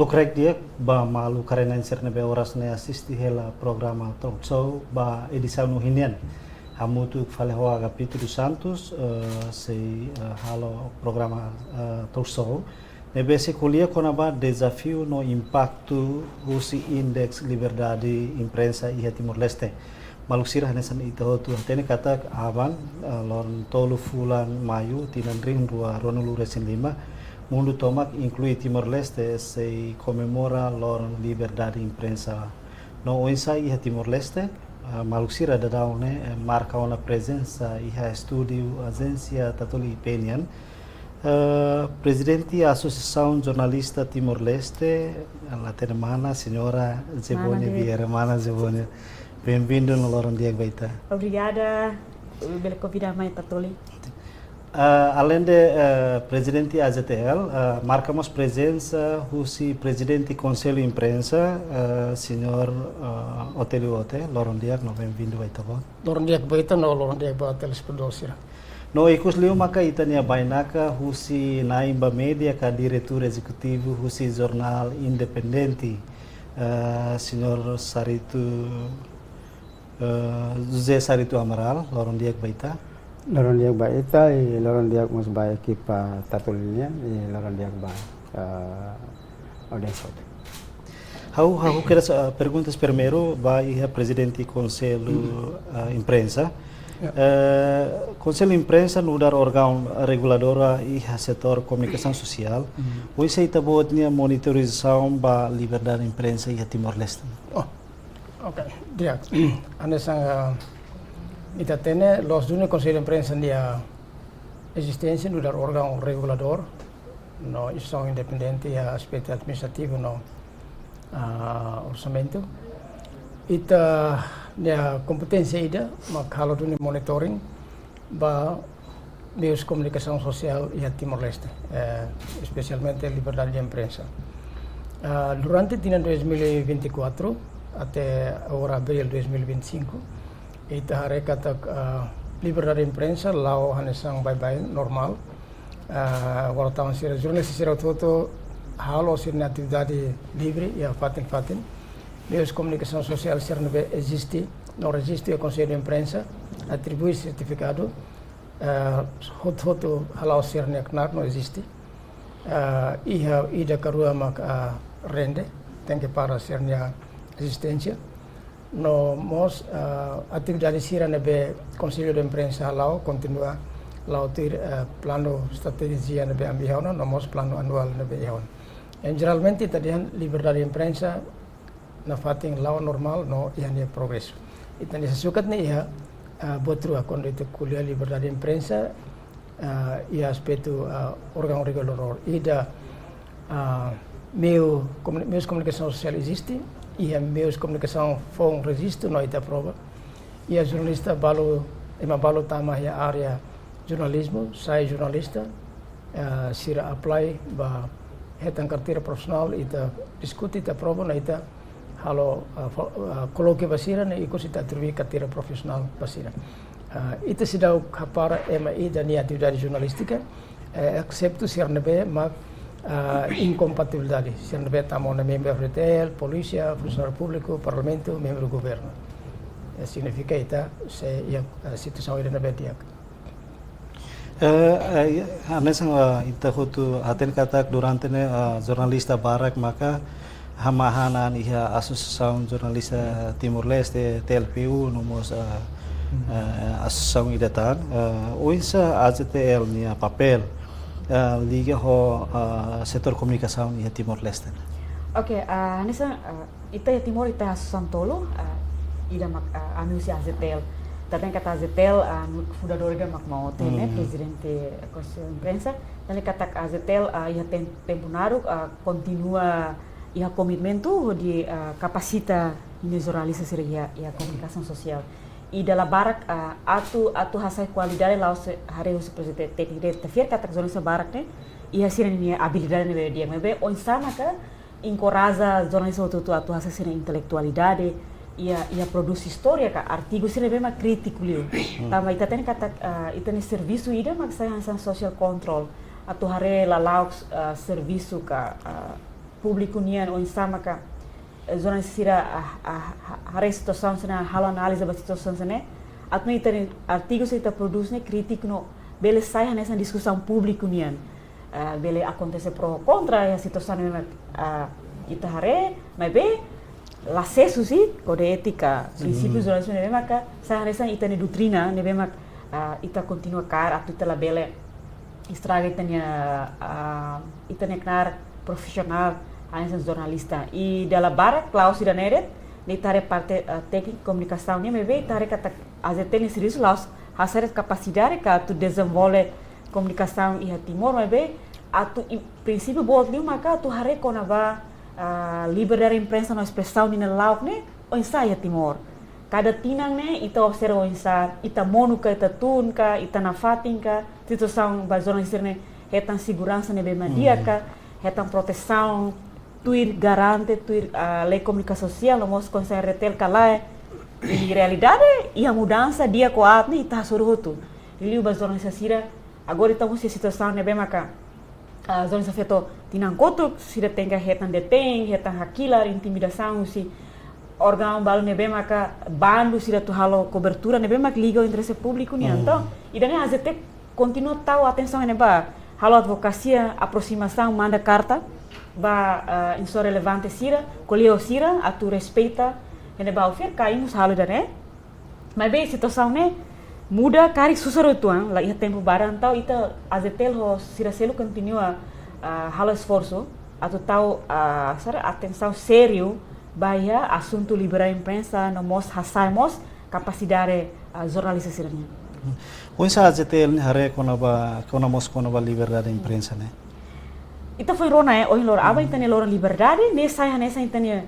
Lukrek dia ba malu karena inserne be horas ne assisti hela programa talk show ba edição no hinian. Hamutu fale hoa capítulo Santos sei halo programa talk show. Nebe se kuliah konaba desafio no impacto husi indeks liberdade imprensa iha Timor Leste. Maluksira hanesan ita hotu tene kata aban lon tolu fulan mayu tinan ring rua ronulu resin lima mundo tomak inclui Timor Leste se comemora lor liberdade imprensa. No oinsa iha Timor Leste maluksira da daune marca una presença iha estúdio agência tatoli opinion. Presidente da Associação Jornalista Timor-Leste, a termana, senhora Zebonia Vieira, mana Zebonia. Bem-vindo no Lorong Diag Baita. Obrigada pela convidada, Tatoli. Além de presidente da AZTL, marcamos presença do presidente do Conselho de Imprensa, senhor Otelio Ote, Lorong Diag, bem-vindo Baita. Lorong Diag Baita, no Lorong Diag Baita, telespedosira. No ikus liu maka itania bainaka husi naimba media ka diretor executivo husi jornal independente senhor Saritu José Saritu Amaral Lorong Diag Baita. Lorong Diag Baita e Lorong Diag mas baia aqui para Tatulinia e Lorong Diag Baia audiência. How queres perguntas primeiro vai a presidente do Conselho Imprensa. Conselho de Imprensa no dar órgão regulador e setor comunicação social. Hoje está boa monitorização da liberdade de imprensa e Timor-Leste. Ok, dia. Anesang ita tene los dunia Conselho de Imprensa dia existência no dar órgão regulador no instituição independente e aspecto administrativo no orçamento. Ita nia kompetensya ida mak halo dunia monitoring ba meios comunicação social e Timor Leste, especialmente liberdade de imprensa. Durante o ano 2024 até agora abril 2025, ita harekat liberdade de imprensa lao hanesang bye-bye normal. Agora tahun sira jurnalis sira toto halo sira atividade livre e fatin meios de comunicação social CERNB existe, não existe o Conselho de Imprensa, atribui certificado, foto halau CERNB não existe, ida karua mak rende, tem que para CERNB existência, no mos atividade CERNB Conselho de Imprensa halau continua lau ter plano estratégia nebe ambihauna, no mos plano anual nebe yaun. Geralmente tadian liberdade de imprensa na fating law normal no ianya progresso. Ita nessa sukat ni ia botru quando ita kuliah liberdade de imprensa ia aspecto órgão regulador. Ida meios comunicação social existe, ia meios comunicação fong resiste no ita prova. Ia jornalista balu tama ia área jornalismo, sai jornalista, sira apply ba hetang carteira profissional ita diskuti ita prova na ita halo coloque basira ne ikut kita atribui carteira profissional basira. Itu sudah kapara MI dan atividade jornalística, excepto CERNB mak incompatibilidade. CERNB tamu na membro RTL, polícia, funcionário público, parlamento, membro do governo. Significa ita se situação ida na betiak. Anesang ita hutu aten katak durante ne jornalista barak maka hamahanan iha Associação Jornalista Timor-Leste TLPU nomos associação idatan oisa AZTL nia papel liga ho setor komunikasi iha Timor-Leste. Oke, nisa ita ya Timor ita associação tolo ida mak anusi AZTL. Tapi kata AZTL fundador ga mak mau tene presidente Conselho de Imprensa dan kata AZTL iha temponaru continua ia commitmento de capacita ini jornalista seria ia comunicação social e dela barak atu hasai qualidade lá hari os presidente técnico fier kata jornalista barak ne ia sirene habilidade ne dia mebe o insana ka encoraja jornalista atu hasai sirene intelectualidade ia produz história ka artigo sirene bem crítico liu tama ita ten kata ita ne serviço ida mak sai social control atu hare la serviço ka publiku nian o insama ka jornalista sira hare situação sana halo análise ba situação sana atno itani artigos ita produz ne crítico no bele sai nessa discussão pública nian bele acontece pro contra a situação ita hare mas be la sesusi kode etika prinsipio jornalismo ne maka sai nessa itani doutrina ne be mak ita continua car atu ita la bele estraga itani knar profissional hanya jornalista e dela bara Klaus Iraneret ni tare parte técnica comunicação ni me ve tare kata AZT ni serius laus hasar capacidade ka tu desenvolve comunicação e Timor me ve atu princípio bot liu maka tu hare kona va liberdade imprensa no expressão ni lauk ne o ensaio Timor cada tinang ne ita observa o ensaio ita monuka ita tunka ita nafatinka situação ba jornalista ne hetan segurança ne be mandiaka hetan proteção tuir garante tuir lei comunicação social no mos consegue retel kalai e realidade e a mudança dia coat ni tá surutu liu ba jornalista sira agora estamos em situação ne be maka jornalista feto tinang kotuk sira tenga hetan detém hetan hakilar intimidação si órgão balu ne be maka bandu sira tu halo cobertura ne be mak liga o interesse público ni então e daí a ZT continua tal atenção ne ba halo advocacia aproximação manda carta ba in so relevante sira colheu sira a tu respeita ene ba ofer caímos halo dane mas bem situação ne muda cari susaro tuan lá ia tempo barang tau ita azetel ho sira selo continua halo esforço a tu tau sara atenção sério baia assunto liberar imprensa no mos hasaimos capacidade jornalista siranya o insa AZTL hare kona ba liberdade imprensa ne ita foi rona o lor aba itane lor liberdade ne sai nessa itane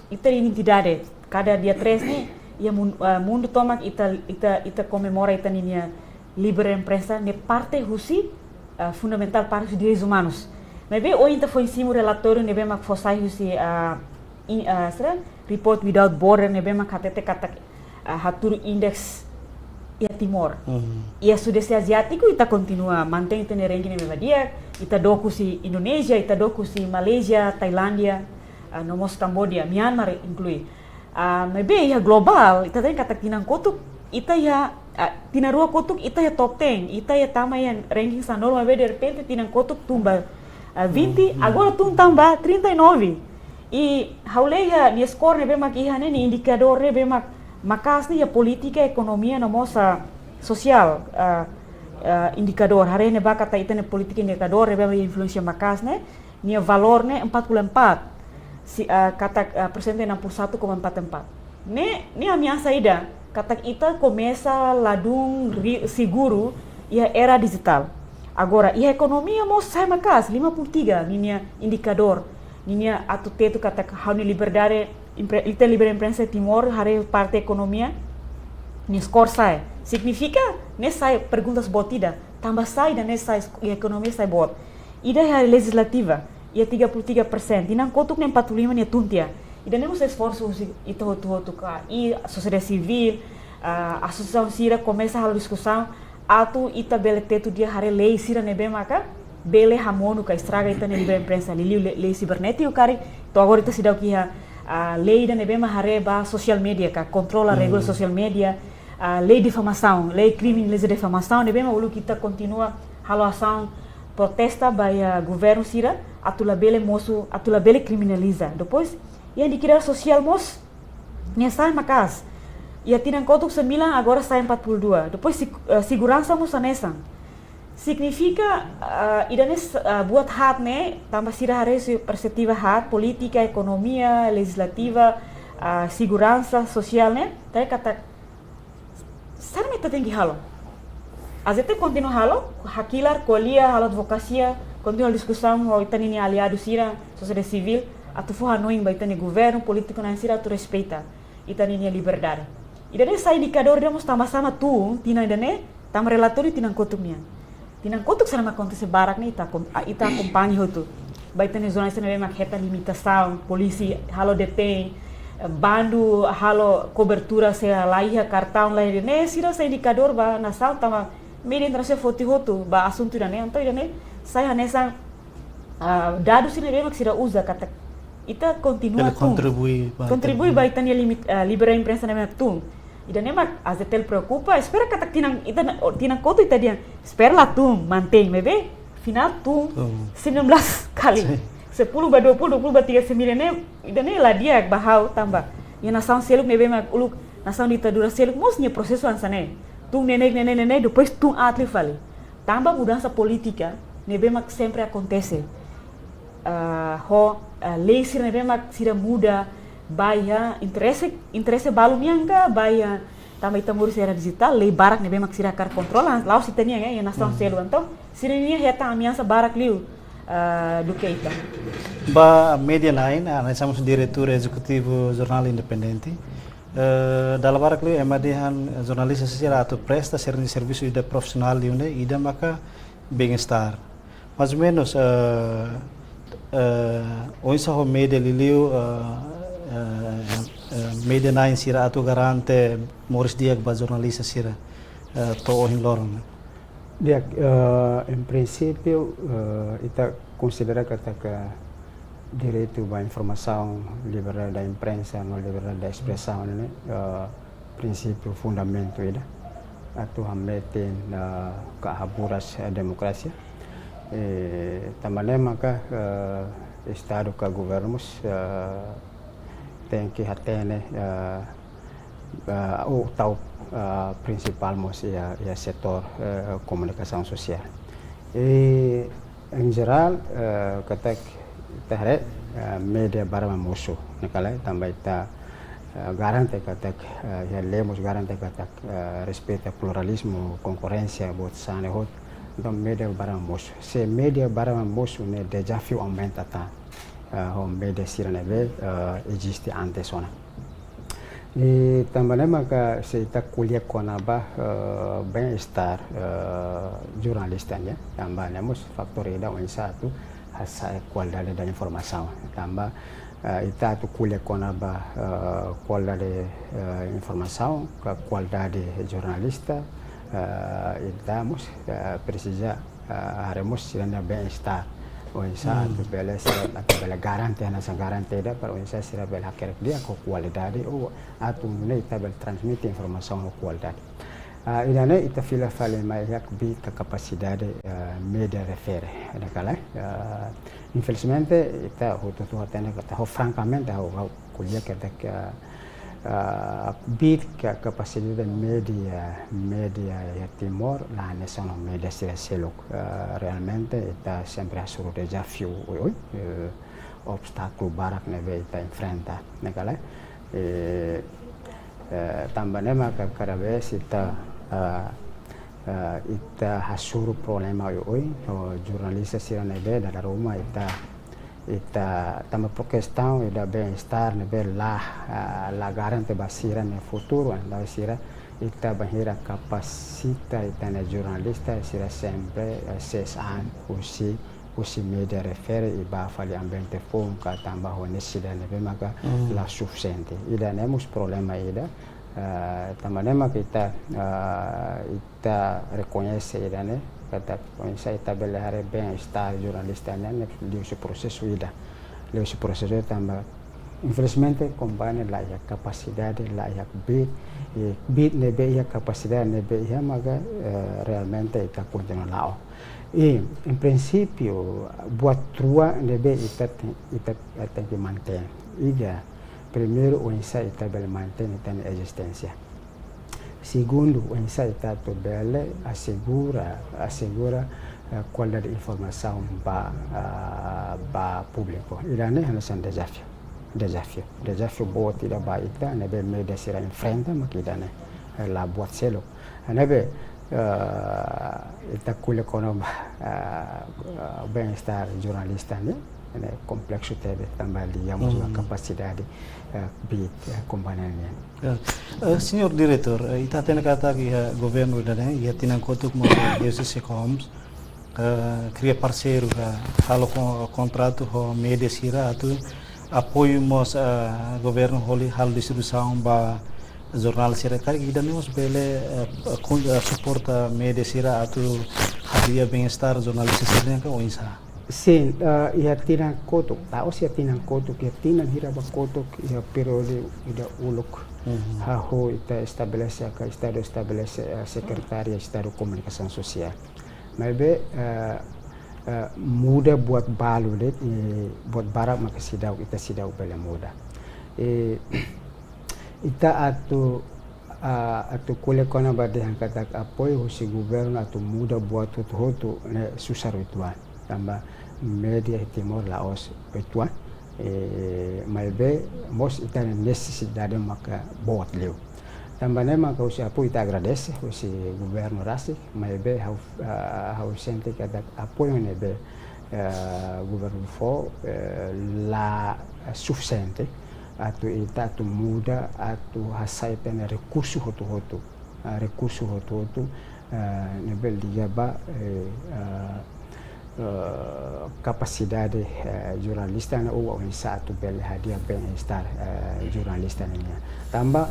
ita identidade cada dia 3 ne ia mundo toma ita comemora ita ninia liberdade imprensa ne parte husi fundamental para os direitos humanos mas bem o ita foi em cima relatório ne bem mak fosai husi report without border ne bem mak hatete kata haturu index e Timor. E a Sudeste Asiático ita continua mantém ita ranking ne dia, ita doku si Indonesia, ita doku si Malaysia, Tailândia, no mos Cambodia, Myanmar inclui. Mas bem, global, ita tem kata tinang kotuk, ita ya tinarua kotuk ita ya top 10, ita ya tama ya ranking sanol, mas bem de repente tinang kotuk tumba 20, agora tum tamba 39. E hauleia ni score ne bem mak iha ne ni indicador ne bem mak makas ni ya politika ekonomia na mosa social indicador hari ne ba kata itane politika indicador rebe influencia makas ne ni valor ne 44 si kata persentase 61,44 ne a minha saída kata ita começa ladung seguro ia era digital agora ia ekonomia mos sai makas 53 ni indicador ni atu teto kata hauni liberdade ita liberdade imprensa Timor hari parte economia ni skor sai significa ne sai perguntas botida tambah sai dan ne sai economia sai bot ida hari legislativa ia 33% inang kotuk ne 45 ne tuntia ida ne usa esforço ita hotu ka e sociedade civil associação sira começa a discussão atu ita bele teto dia hari lei sira ne be maka bele hamono ka estraga ita ne liberdade imprensa lei cibernético kari to agora ita sidau ki lei da nebema hareba social media ka controla regula social media lei difamação lei criminaliza difamação nebema ulu kita continua halação protesta by governo sira atula bele moço atula bele criminaliza depois ia dikira social mos ne sai makas ia tinang kotuk 9 agora sai 42 depois segurança mos anesa significa idanes buat hat ne tambah sira hari perspektiva hat politika ekonomia legislativa segurança social ne tapi kata sana meta tinggi halo azete continua halo hakilar kolia halo advocacia continua discussão ho itani ni aliado sira sociedade civil atu fo hanoing ba itani governo político na sira tu respeita itani ni liberdade idane sai indicador demos sama-sama tu tina idane tam relatório tinang kotumnya tinang kotuk sana acontece barak ni ita acompanha hotu baita ne zona sana mak heta limitação polisi halo detém bandu halo cobertura se laiha cartão lai ne sira sa indicador ba nação tama media internasional foti hotu ba assunto dane anto dane sai hanesa dados ini memang sudah usa kata ita continua Ele contribui baik tanya libera imprensa na tum ida nemak azetel preocupa espera kata tinang koto ita dia espera lá tum mantém mebe final tum 19 kali 10 ba 20 ba 39 ida ne lah dia bahau tambah ya nação seluk mebe mak uluk nação ditadura seluk mosnya prosesso ansane tum nenek depois tum atli fali tambah mudança política nebe mak sempre acontece lei sira nebe mak sira muda baia interesse balu mianga baia tambah itamur sira digital lei barak nebe mak sira kar kontrolan lau sitania ya nação selu então sira nia heta amiança barak liu do que ita Ba Media Line, nós somos diretor executivo Jornal Independente. Dalam barak liu emadihan jornalista sira atau presta serviço ida profissional liu ne ida maka bem-estar. Mais ou menos onde o media liliu media Line sira atau garante Morris Diak ba jornalista sira to ohin lorong. Dia, em princípio, kita considera que direito à informação, liberdade da imprensa, não liberdade da expressão, né? Princípio fundamento ida. Atau hamete na kehaburas demokrasi. Também maka Estado que governamos tem que ter o tal principal é setor comunicação social. E em geral kata terhadap media barang musuh, nakala tambah kita garante kata ya lemos garante kata respeito pluralismo, concorrência, buat sana hot. Então media barang musuh. Se media barang musuh ne desafio aumenta tá. Media siranebe existe antes ona. E também maka se ita kuliah konaba bem-estar jornalistanya tambah nemos faktor ida un satu hasa qualidade da informação tambah ita tu kuliah konaba qualidade informação ka qualidade jornalista itamos precisa haremos sirana bem-estar Unsa tu bela sira atau bela garante na sang garante da para unsa sira bela hakir dia ko qualidade o atu ne ita bela transmite informação no qualidade idane ita fila fale mai yak bi ka capacidade media refere ada kala infelizmente ita hutu tu hatena kata francamente ho kuliah kata bit ka capacidade media ya Timor la nação media sira selok realmente está sempre a sur desafio obstáculo barak neve está enfrenta nakala também maka cada vez está hasur problema hoy jornalista sira neve da Roma ita tambah questão da bem-estar nebe la garante basira no futuro anda sira ita bahira capacita ita na jornalista sira sempre 6 anos usi media refere e ba fali ambiente fonca tambah honestidade nebe maka la sufficiente ida nemos problema ida também maka ita reconhece ida ne kata saya tabel hari bem-estar jornalista né liu se processo tambah infelizmente combine lá a capacidade lá a bit nebe a capacidade nebe ya maka realmente está continua lá e em princípio buat trua nebe ita tem que manter ida primeiro o insa ita bel manter ita existência. Segundo, o insight tato bele assegura qualidade de informação para público. Irane hanasan desafio buat tidak baik ita nebe media sira enfrenta makidane la buat selo. Nebe ita kuliah kono bem-estar jornalista ne complexo tebe tambah dia musuh capacidade bit kompanennya. Senhor diretor, ita tena kata que governo da ia tinang kotuk mo Jesus Combs cria parceiro halo contrato ho media sira atu apoio mos governo holi hal distribuição ba jornal sira kar ida nemos bele suporta media sira atu hadia bem-estar jornalista sira ka oinsa Sim, ia tinang kotok, tahu sih tinang kotok, ia tinang hiraba kotok, ia periode ida uluk, haho ita estabelece ka estado estabelece secretaria estado comunicação social. Mas muda buat balu det, buat barak maka sidau ita sidau bela muda. Ita atu kule kona bade hangkatak apoio husi governo atu muda buat hotu ne susar ituan tamba media Timor Laos ituan malbe mos ita necessidade maka buat leu tamba ne maka husi apoio ita agradece husi governo rasi malbe hau sente katak apoio nebe governo fo la suficiente atu ita atu muda atu hasai pena recurso hotu nebel digaba capacidade jornalista na uwa unisa atu bel hadia bem-estar jornalista nya tamba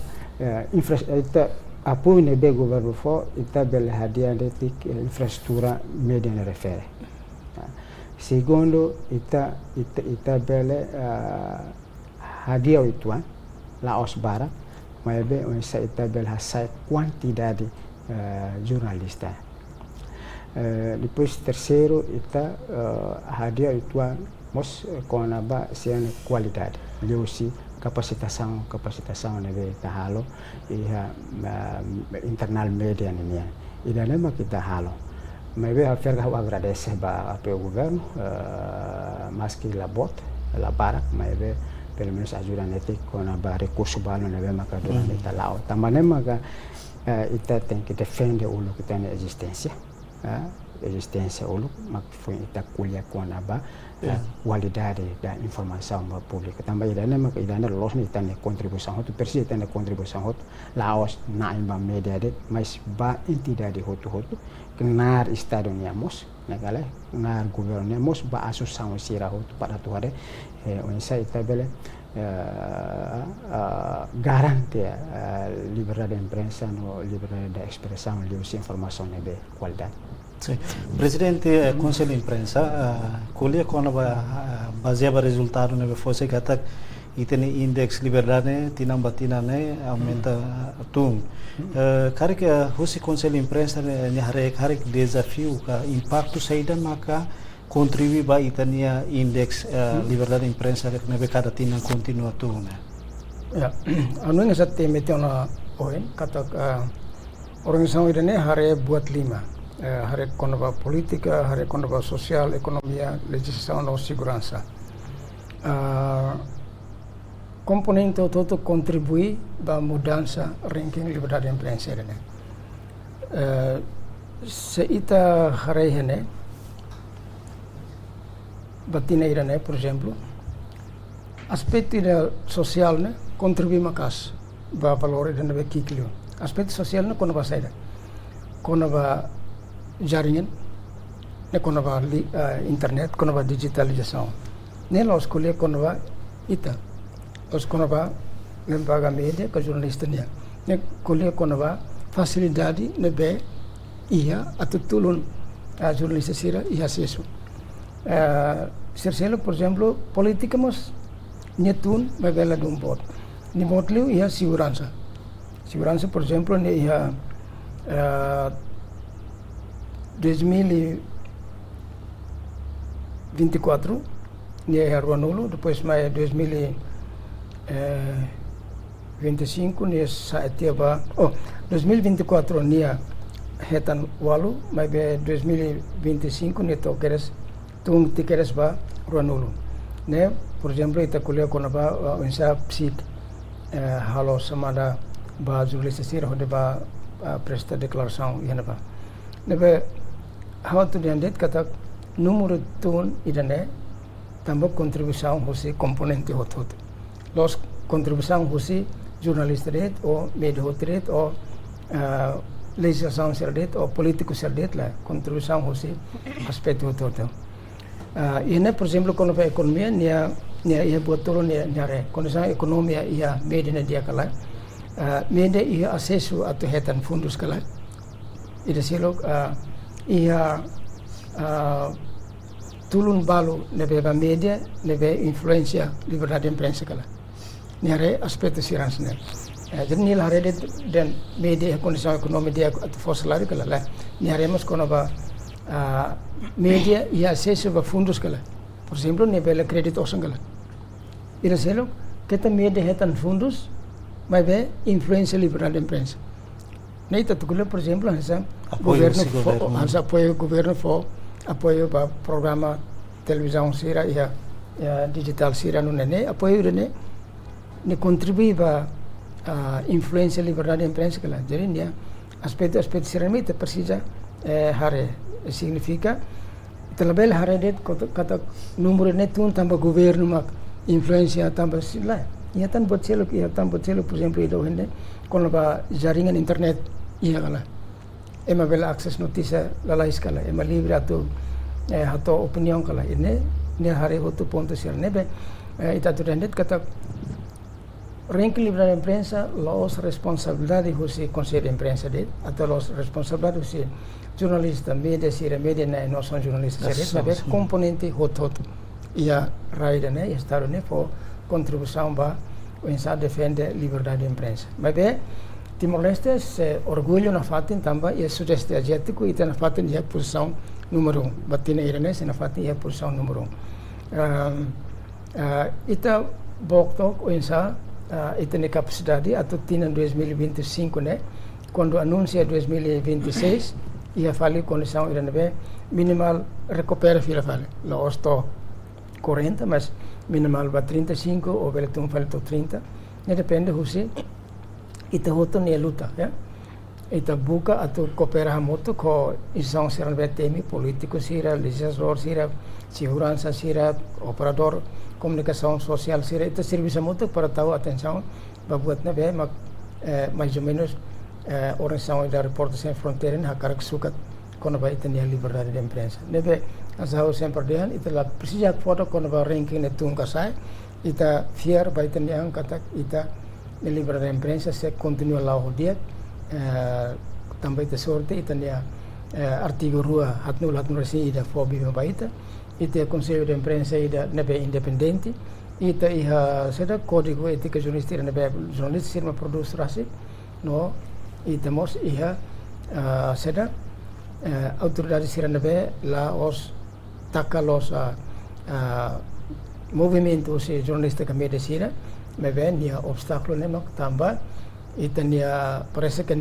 ita apoio nebe governo fo ita bel hadia de infraestrutura media na refere segundo ita bele hadia ituan Laos Barat, mas unisa ita bel hasai quantidade jornalista. Depois terceiro ita hadia ituan mos konaba sian qualidade. Leusi capacitação nebe ita halo iha internal media nia. Ida nema kita halo. Mas a ferga agradece ba ao governo, mas que la Barat, mas pelo menos ajuda neti com a recurso balo na bema ka durante ita lao também maka ita tem que defender o que tem existência o mak foi ita kuliah com a qualidade da informação pública também ida maka ida los ni tem contribuição hotu persi tem contribuição hotu Laos na imba media de mas ba entidade hotu kenar estado niamos negale ngar governo mos ba associação sira hotu para tuare unisa ita bele garante liberdade de imprensa no liberdade de expressão e de informação de qualidade. Sim. Presidente Conselho de Imprensa, colhe quando baseava resultado nebe fosse kata itene index liberdade tinam batina ne aumenta tung. Kari que fosse Conselho de Imprensa ne hari desafio ka impacto saída maka contribui ba itania index liberdade de imprensa que nebe cada tinam continua tung ne. Ya, anu yang saya temeti ona poin kata organisasi ini hari buat 5. Hari konova politika, hari konova sosial, ekonomia, legislação ou segurança. Komponen itu kontribui ba mudança ranking liberdade de imprensa ini. Seita hari ini, batina irane, por exemplo, aspecto social ne contribui makas ba valor dan be kiklio. Aspecto social ne kono ba saida. Kono ba jaringan, ne kono ba internet, kono ba digitalização. Ne la escola kono ba ita. Os kono ba lembaga media ka jornalista ne. Ne kolia kono ba facilidade ne be ia atutulun jornalista sira ia acesso. Sercelo, por exemplo, política mas nyetun bagala dumpot. Ni motliu ia segurança. Segurança, por exemplo, ne ia 2024 ia Ruanulo, depois mais 2025 ia Saetiaba. 2024 ia Hetan Walu, mais 2025 ia Tokeres tung tikeres ba Ruanulo. Ne, por exemplo, ita kuliah kona ba unsa psik halo samada ba jurnalista sira hode ba presta declaração yana ba. Nebe how to diandet kata número tun idane tambah contribuição hosi componente hot. Los contribuição hosi jornalista det ou media hot det ou legislação serdet ou político serdet la contribuição hosi aspecto hot. Ini, por exemplo, quando vai economia, ia buat turun nyare. Kondisi ekonomi ia media dia kala, media ia acesso atau hetan fundus kala. Ida silok ia tulun balu nebe ba media nebe influência liberdade de imprensa kala nere aspecto siransne jadi nil harede dan media kondisi ekonomi dia atau fosilari kala la nere mas kono ba media ia acesso ba fundos kala por exemplo nebe la crédito osangala ira selo kita media hetan fundos mas be influência liberdade de imprensa nem tanto que por exemplo essa governo essa apoio governo for apoio para programa televisão sira e digital sira no nene apoio ne contribui para influência liberdade de imprensa kala jadi dia aspecto sira itu precisa hare significa terlebih hare det kata número ne tun tambah governo mak influência tambah sila ia tan buat selo por exemplo itu hende kalau ba jaringan internet iya kala ema bela akses notícia lalai skala ema livre atau opinião kala ini hari hotu ponto sir nebe ita tu rendet kata ranking liberdade de imprensa los responsabilidade husi conselho de imprensa det atau los responsabilidade husi jornalista media na não são jornalistas sir nebe componente hot ia raida ne ia estado ne for contribuição ba o insa defende liberdade de imprensa mas Timor-Leste se orgulho na fatin também e sudeste asiático e na fatin é posição número 1 batina iranês na fatin é posição número 1 ita boktok o insa ita ne capacidade atau tina 2025 né quando anuncia 2026 ia fali condição iranebe minimal recupera fila fali lo osto 40 mas minimal ba 35 ou bele tum fali to 30 ne depende husi ita hoto ne luta ya ita buka atau coopera moto ko isang siran betemi politiko sira legislador sira segurança sira operador comunicação social sira ita serviço moto para tahu atenção babuat na be mais ou menos organização da Reporters Sem Fronteiras hakarak sukat kono ba ita ne liberdade de imprensa nebe asau sempre dehan ita la precisa foto kono ba ranking ne tunga sai ita fier ba ita ne kata ita a liberdade de imprensa se continua lá o dia também te sorte e também artigo rua hatnu resi ida fobi baita ite conselho de imprensa ida nebe independente ita iha seda código ética jornalística nebe jornalista sirma produz rasi no ita mos iha seda autoridade sira nebe la os taka los movimentos jornalista que media sira meben dia obstáculo nemak tambah itania parece que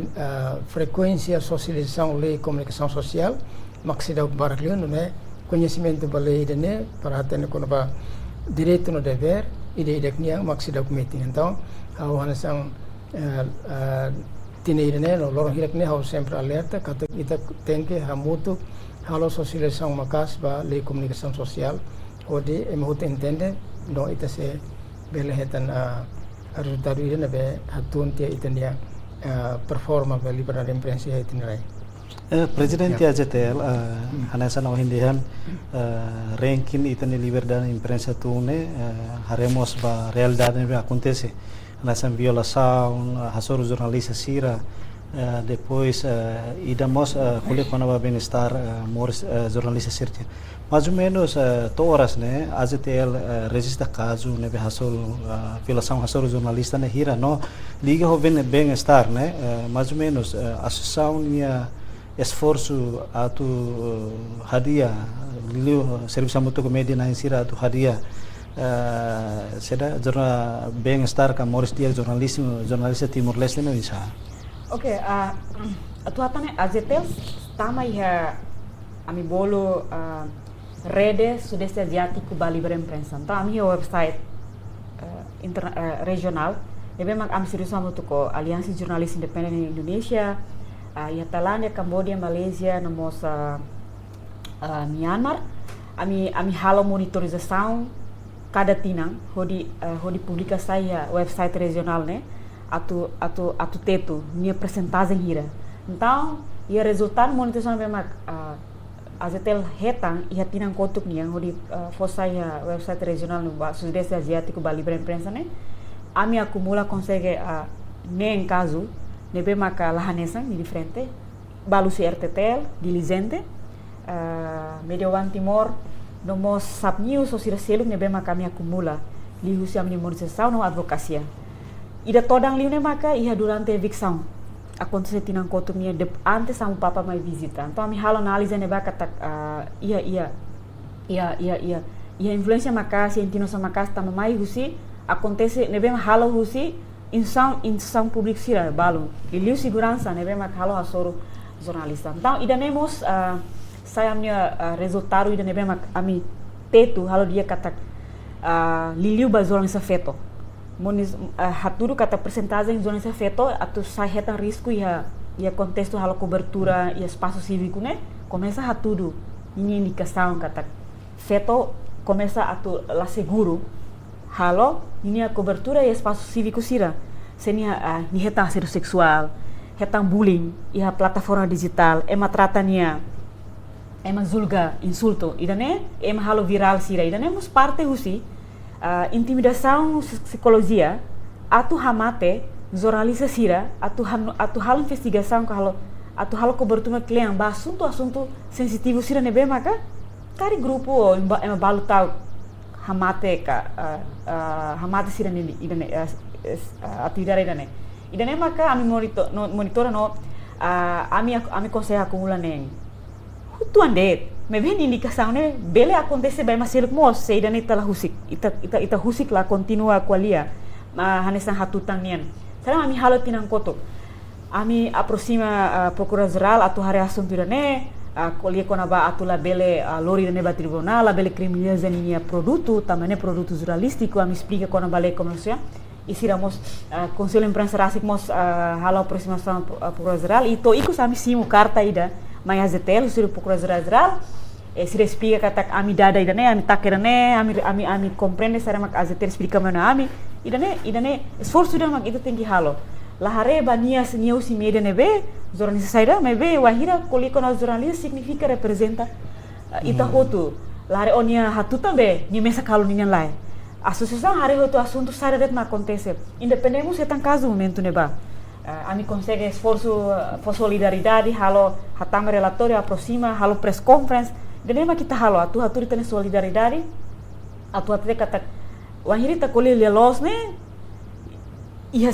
frequência socialização lei comunicação social maksida baralho não é conhecimento da lei né para ter quando ba direito no dever ide nia maksida meeting então a organização tinha né lorong hirak ne harus sempre alerta kata kita tem que hamutu halo socialização makas ba lei comunicação social ode emot entende no ita se belehetan resultado ini nabe hatun tia itania performa be liberdade de imprensa itinerai Presidente AZTL hanasa no hindihan ranking itani liberdade de imprensa tune haremos ba realidade be acontece hanasa violação hasor jornalista sira depois idamos kule kona ba bem-estar mores jornalista sirte mais ou menos horas né AZTL registra caso né hasol violação hasol jornalista né hira no liga o bem-estar né mais ou menos associação nia esforço atu hadia liu serviço muito comédia na insira atu hadia seda jornal bem-estar ka mores dia jornalista Timor-Leste né bisa. Oke, atuatan AZTL tama iha ami bolo rede sudeste asiático ba libera imprensa. Então ami website regional, ebe mak am serius amu tuko Aliansi Jurnalis Independen Indonesia, ya Thailandia, Cambodia, Malaysia, namos Myanmar. Ami halo monitorização cada tinang hodi publica saya website regional né. Atu teto minha percentagem hira então ia resultado monetização memang AZTL hetang ia tinang kotuk nih yang di fosa ya website regional no sudeste asiático ba libera imprensa né ami acumula consegue nem caso nebe maka lahanesan di frente balu RTTL diligente Media One Timor Nomos sabniu so sira seluk nebe kami acumula liu siam ni monetização no advocacia. Ida todang liu ne maka ia durante evicção. Acontece tinang kotu minha antes samu papa mai visita. Então mi halo analisa neba kata ia influência makasi intino sa makasi tama mai husi acontece nebe halo husi insan publik sira balu. Liu segurança nebe halo hasoro jornalista. Então ida nemos saya punya resultado ida nebe ami tetu halo dia kata liliu ba jornalista feto. Haturu kata percentagem de jornalista feto atu sai hetan risco ia contexto halo cobertura ia espaço cívico né começa haturu ini indicação kata feto começa atu la seguro halo ini a cobertura ia espaço cívico sira senia ni hetan assédio sexual hetan bullying ia plataforma digital ema tratania ema zulga insulto idane ema halo viral sira idane mus parte husi intimidação psicologia atu hamate jornalista sira atu halo investigação halo atu halo cobertura klien ba assunto sensitivo sira nebe maka kari grupo ema balu tau hamate hamate sira nini idane atividade idane maka ami monitora no ami consegue acumular neng tu ande me vem indicação né bele acontece bem mas ele mos sei idane tala husik ita husik la continua qualia hanesan hatutan nian sana ami halo tinang koto ami aproxima procura geral atu hari assunto idane kolia konaba atu la bele lori idane ba tribunal la bele criminais ania produto também produto jornalístico ami explica konaba lei comercial e siramos conselho imprensa rasik mos halo aproximação procura geral e to iku sami simu carta ida mai azetel sir procura geral sira explica kata ami dada idane ami takirane ami compreende sara mak azetel explica mana ami idane esforço ida mak itu tinggi halo lahare bania senia usi media nebe jornalista saira mebe wahira koliko na jornalista significa representa ita hotu lahare onia hatu tambe ni mesa kalu ninyan lai associação hare hotu assunto saira det ma acontece independemos etan caso momento neba ami consegue esforço for solidariedade halo hatama relatório aproxima halo press conference denema kita halo atu tene solidariedade atu kata wahiri ta koli lelos ne e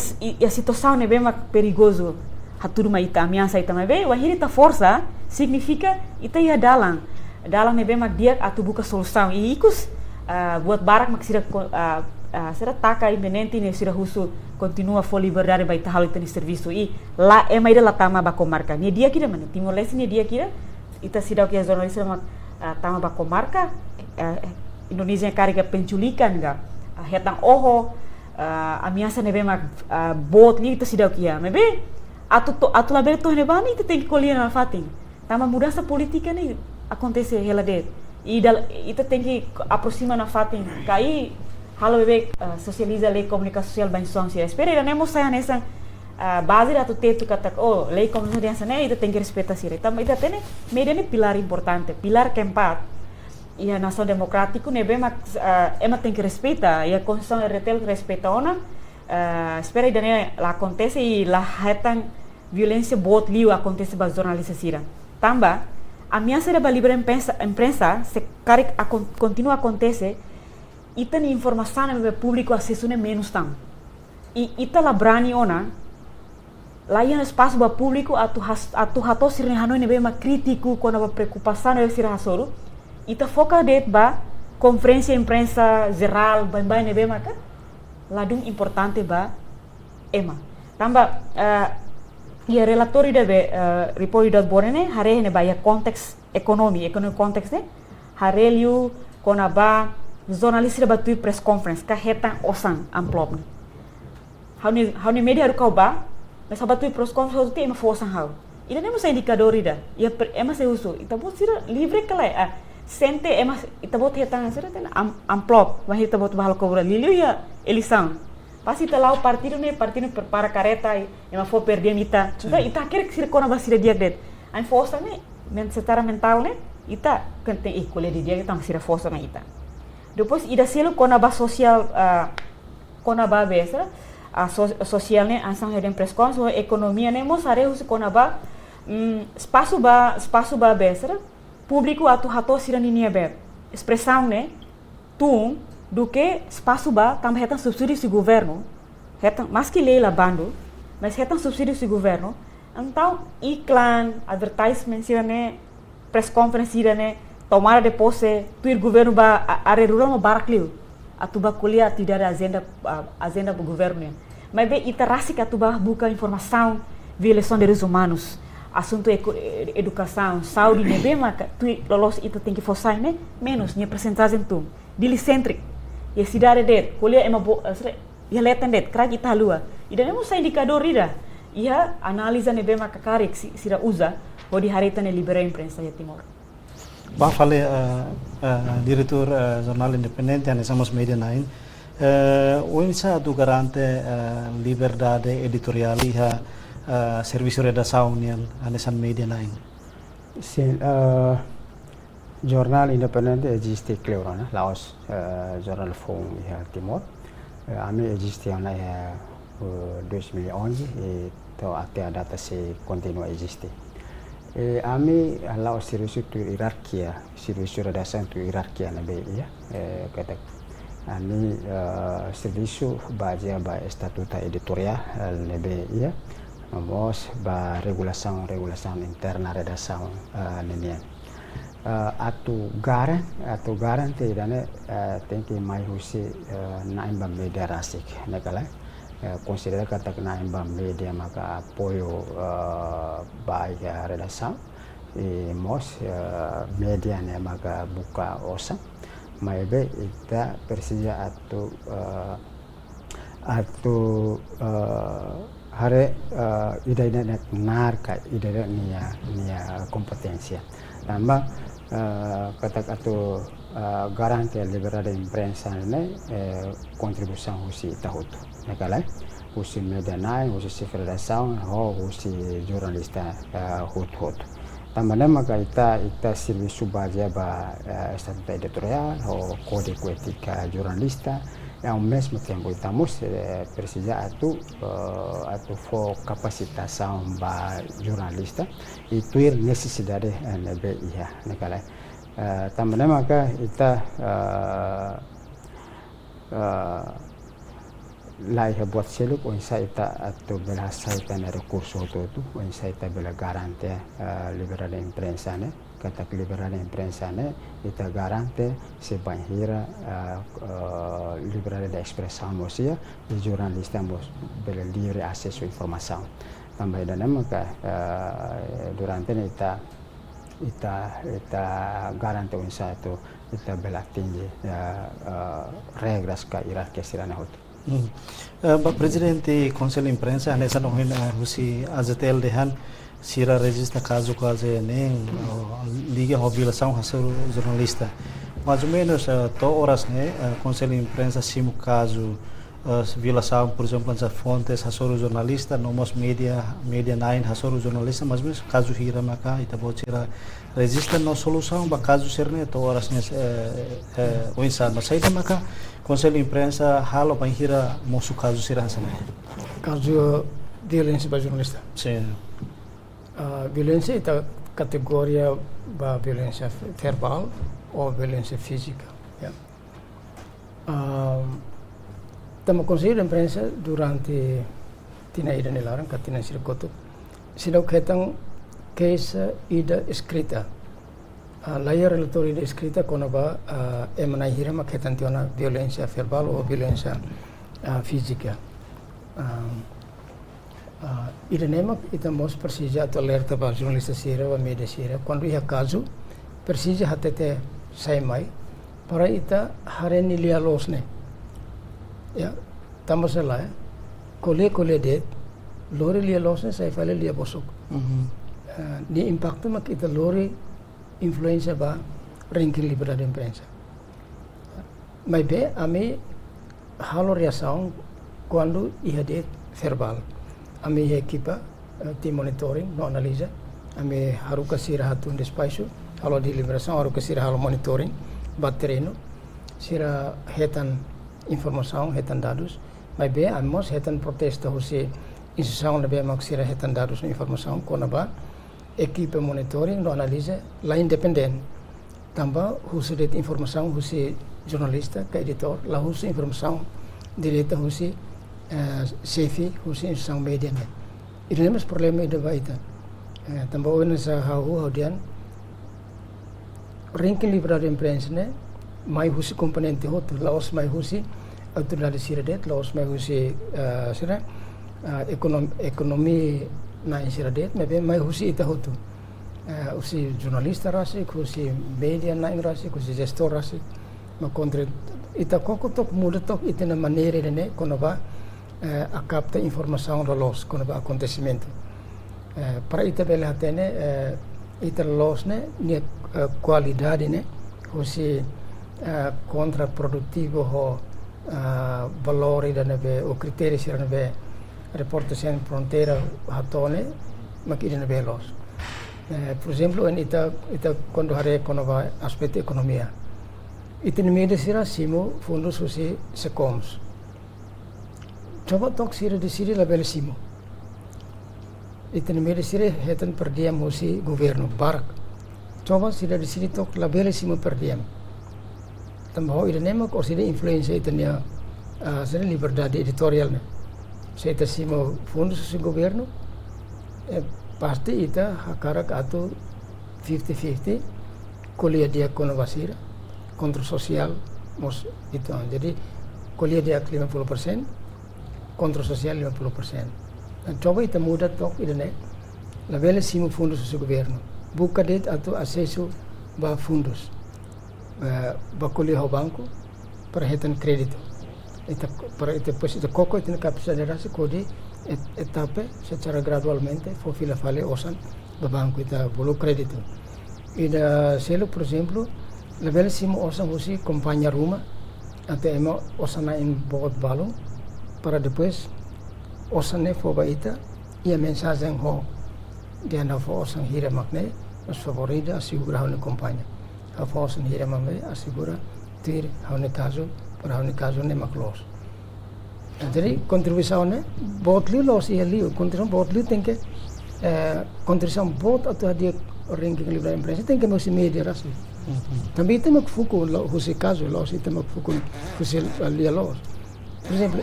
a situação é bem perigoso haturu mai ita ameaça ita mai wahiri ta força significa ita ia dalang é bem dia atu buka solução e ikus buat barak mak sira será taka iminente ne sira husu continua for liberdade vai ta halo ita ni serviço e lá é mai la tama ba comarca ni dia kira mana Timor Leste ni dia kira ita sidau que jornalista mak tama ba comarca Indonesia carga penculikan ga hetang oho ameaça nebe mak bot li ita sidau kia mebe atu la bele to nebani ita tem que colher na fatin tama mudança política ni acontece hela de ita tem que aproxima na fatin kai halo bebe socializa lei comunicação social bem som se espera ira nemo saya nessa base da teto kata lei comunicação né ita tem que respeitar sira tama ita tem media ni pilar importante pilar keempat e a nação democrático nebe mak ema tem que respeitar e a constituição retel respeita ona espera ida né lá acontece e lá hetan violência bot liu acontece ba jornalista sira tamba ameaça da livre imprensa se continua acontece ita ni informação no público acesso ne menos tam e ita la brani ona lá ia espaço ba público atu hato sirne hanoi nebe ma crítico com a preocupação no sira hasoro ita foca det ba conferência imprensa geral bem nebe maka ladung importante ba ema tamba ia relatório debe report das borene hare ne ba ia konteks ekonomi konteks ne hare liu kona ba jornalista ba tu press conference ka hetan osan amplop ne hauni media ru kau ba mas ba tu press conference te ema fosan hau ida nemo sa indicador ida ia ema se uso ita bot sira livre kala sente ema ita bot hetan sira ten amplop wa ita bot bahal cobra liu ya elisão pasti telau partido prepara careta ema for perder ita ita quer que sira kona ba sira dia det an força ne secara mental ne ita kente colher de dia que tam sira força na ita depois ida selo kona ba social kona ba besa social ne ansang heden preskon so economia ne mos are us kona ba espaço ba besa público atu hato sira ninia be expressão, né, do que espaço ba também retan subsídio do governo, retan mais que lei lá bando, mas retan subsídio do governo, então iklan, advertisement sira né, press conference sira né, tomara depois tu ir governo ba área rural no barakliu, atuba kuliah tidak ada agenda do governo né, mas bem iterasi que atuba buka informação, violação de direitos humanos, assunto educação, saúde né, bem maka tu lolos itu tem que fossar né, menos nya percentagem tu, dilicentrik. Ya sidare det, kuliah ema ya letan det, krak ita lua. Ida nemu sa indikador ida. Ia analisa ne bema kakarik sira usa, ho di harita ne libera imprensa ya Timor. Ba fale diretor jornal independente ane Samos Media 9. Unsa tu garante liberdade editorial iha serviço redação ane San Media 9. Sim, jornal independente existe claro, né? Laos jornal Fong ya Timor. Ami existe na 2011 então até a data se continua a existir. Ami Laos serviço tu hierarquia, serviço redação tu hierarquia na BI ya. Kata ami serviço baja ba estatuta editorial na BI ya. Nomos ba regulação interna redação nenia. Atu garante dane tem que mais usi na emba media rasik nakala considera kata na emba media maka apoio baia redação e mos media ne maka buka osa mai be ita persija atu hare ida nek narka ida nia kompetensia tambah kata garante liberdade de imprensa né contribuição husi tahutu nakala husi media nai husi federação ho husi jornalista hut também maka ita serviço baja ba estatuto editorial ho kode etika jornalista ao mesmo tempo estamos precisa atu for capacitação ba jornalista e ter necessidade na BIA nakala também maka ita lai buat seluk onsa ita atu bela saita na recurso tu onsa ita bela garante liberdade de imprensa ne kata liberdade de imprensa ne ita garante se banhira liberdade de expressão mosia e jornalista bela livre acesso à informação também dan maka durante ita garante onsa tu ita bela tinggi regras ka hierarquia sirana hot. Pak Presidente Conselho Imprensa ane san ohin husi azetel dehan sira registra caso neng liga violação hasuru jornalista. Mais ou menos horas né Conselho Imprensa simu caso violação, por exemplo, nas fontes hasuru jornalista, nomos media 9 hasuru jornalista, mas mesmo caso hira maka ita bocira registra no solução ba caso serne horas né o insan mas saída maka Conselho Imprensa halo banhira mosu caso sira sana. Caso violência para jornalista. Sim. Violência é categoria ba violência verbal ou violência física. Ya. Tama Conselho Imprensa durante tina ida nelaran katina sirkotu sinau ketang case ida escrita. Layar relatori ida escrita konaba emanai hira maketan tiona violência verbal ou violência física. Ida nemak ita mos persija atau alerta ba jornalista sira ba media sira quando ia caso persija hatete sai mai para ita hareni lia losne ya tambah salah ya kole det lori lia losne sai fale lia bosok di impacto mak ita lori influenza ba ranking liberdade de imprensa mai be ami halo reação quando ia det verbal ami equipa tim monitoring no analisa ami haru kasira hatun despacho halo di liberação haru kasira halo monitoring batereno sira hetan informação hetan dados mas be amos hetan protesta husi instituição be mak sira hetan dados informação kona ba equipa monitoring no analisa lá independente tambah husu det informação husi jornalista ke editor la husu informação direta husi chefe husi informação media ne ini mas problema ida baita tambah ona sa haudian ranking livrar imprensa ne mai husi komponente hotu laos mai husi autoridade siradet laos mai husi ekonomi na siradet mai husi ita hotu usi jurnalista rasi usi media na rasi usi gestor rasi ma kontre ita koko tok muda tok ita na maneira ne kono ba a capta informação los kono ba acontecimento para ita bela hatene ita los ne ni qualidade ne usi contraprodutivo ho valori da nebe o criteri sira nebe reporte sem fronteira hatone makide nebe los por exemplo ita quando hare kono va aspetto economia ita ni media sira simo fundos usi secoms coba tok sira di sira label simo ita ni media sira hetan per diem usi governo barak coba sira di sini tok label simo per diem tambah ida nema ko sira influenza ita ni sira liberdade editorial ne se ita simo fundos usi governo pasti ita hakarak atau 50-50 kuliah dia kono basira kontrol sosial mos itu jadi kuliah dia 50% kontrol sosial 50% dan coba ita muda tok ida ne la vele simo fundos do governo buka det atau acesso ba fundos ba kuliah ao banco para retan crédito ita para ita pues ita koko ita capacidade kodi etapa secara gradualmente for fila fale osan ba banco ita bolo crédito ida selo por exemplo la vele simo osan husi companhia rumah até ema osana in bot balon para depois osane for ba ita ia mensagem ho dia na for osan hira makne os favorida assegura hone companhia a for osan hira makne assegura ter hone caso para hone caso ne maklos jadi contribuição né bot li los ia li contribuição bot li tem que contribuição bot atau dia ranking livre imprensa tem que mesti media rasi também tem que foco husi caso los tem que foco husi li los por exemplo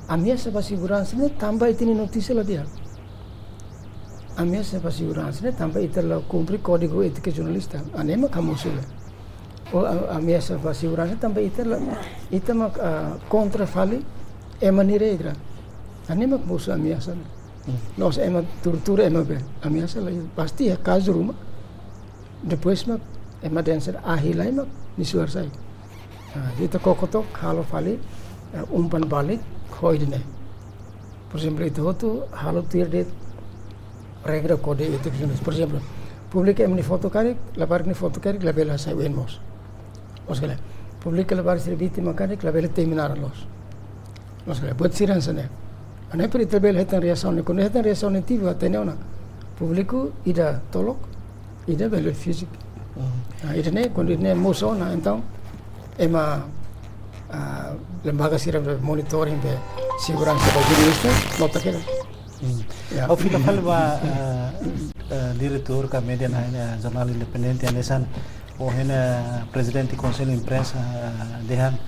a minha segurança né também tem notícia lá dia a minha segurança né também ita la cumprir código ética jornalista anema kamu sudah a minha segurança também ita mak contra fali ema ni regra anema musa a minha sana nós ema tortura ema be a minha sala pasti é caso rumah depois mak ema dancer ahila ema ni suar sai ita kokotok halo fali umpan balik khoi dine por exemplo ita hotu halo tir de regra kode itu por exemplo publica ema ni foto karik lapar ni foto karik labela sai wenmos Osgale, publica la bar serviti makanik la vele terminar los. Osgale, buat siran sana. Ane per itabel hetan reação ne kono hetan reação nativa tenona. Publico ida tolok ida vele fisik. Ida ne quando ne mosona então ema lembaga sira monitoring de segurança da jornalista nota que Au fila fale ba diretor ka media na jornal independente anesan o hena presidente conselho imprensa dehan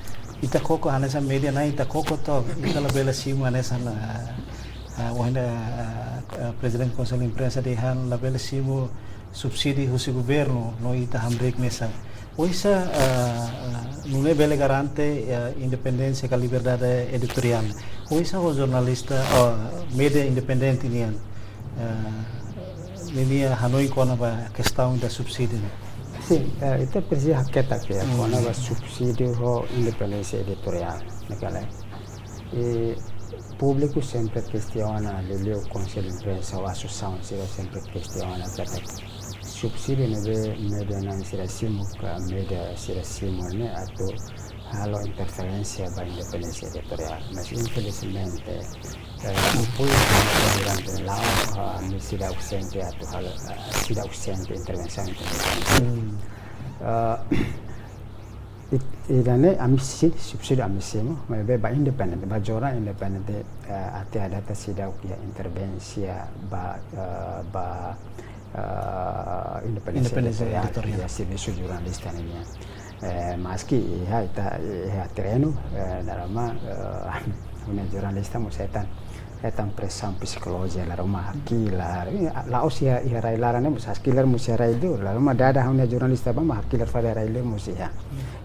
ita koko anesa media na ita koko to ita la bela simu anesa o hena presidente conselho imprensa dehan la bela simu subsidi husi governo no ita hambrek nesa o isa nune bela garante independencia ka liberdade editorial o isa o jornalista media independente nian media hanoi kona ba questão da subsídio. Sim, itu precisa haketa que é quando o subsídio ho independência editorial, naquela. E público sempre questiona, o conselho de imprensa ou a associação sempre questiona que subsídio nebe media não será simo, media será simo, né? Atau halo interferência da independência editorial, mas infelizmente o público durante lá sida ausente atau hal sida ausente intervenção idane amisi subsidi amisimo mebe ba independent ba jora independent ate ada ta sida ya intervensia ba Independensia editorial. Ya serviço jornalista ini. Meski ia treino dalam una jornalista musetan pressão psicológica la rumah kilar la usia ia railaran musa kilar musia raido la rumah dada una jornalista ba ma kilar fare raile musia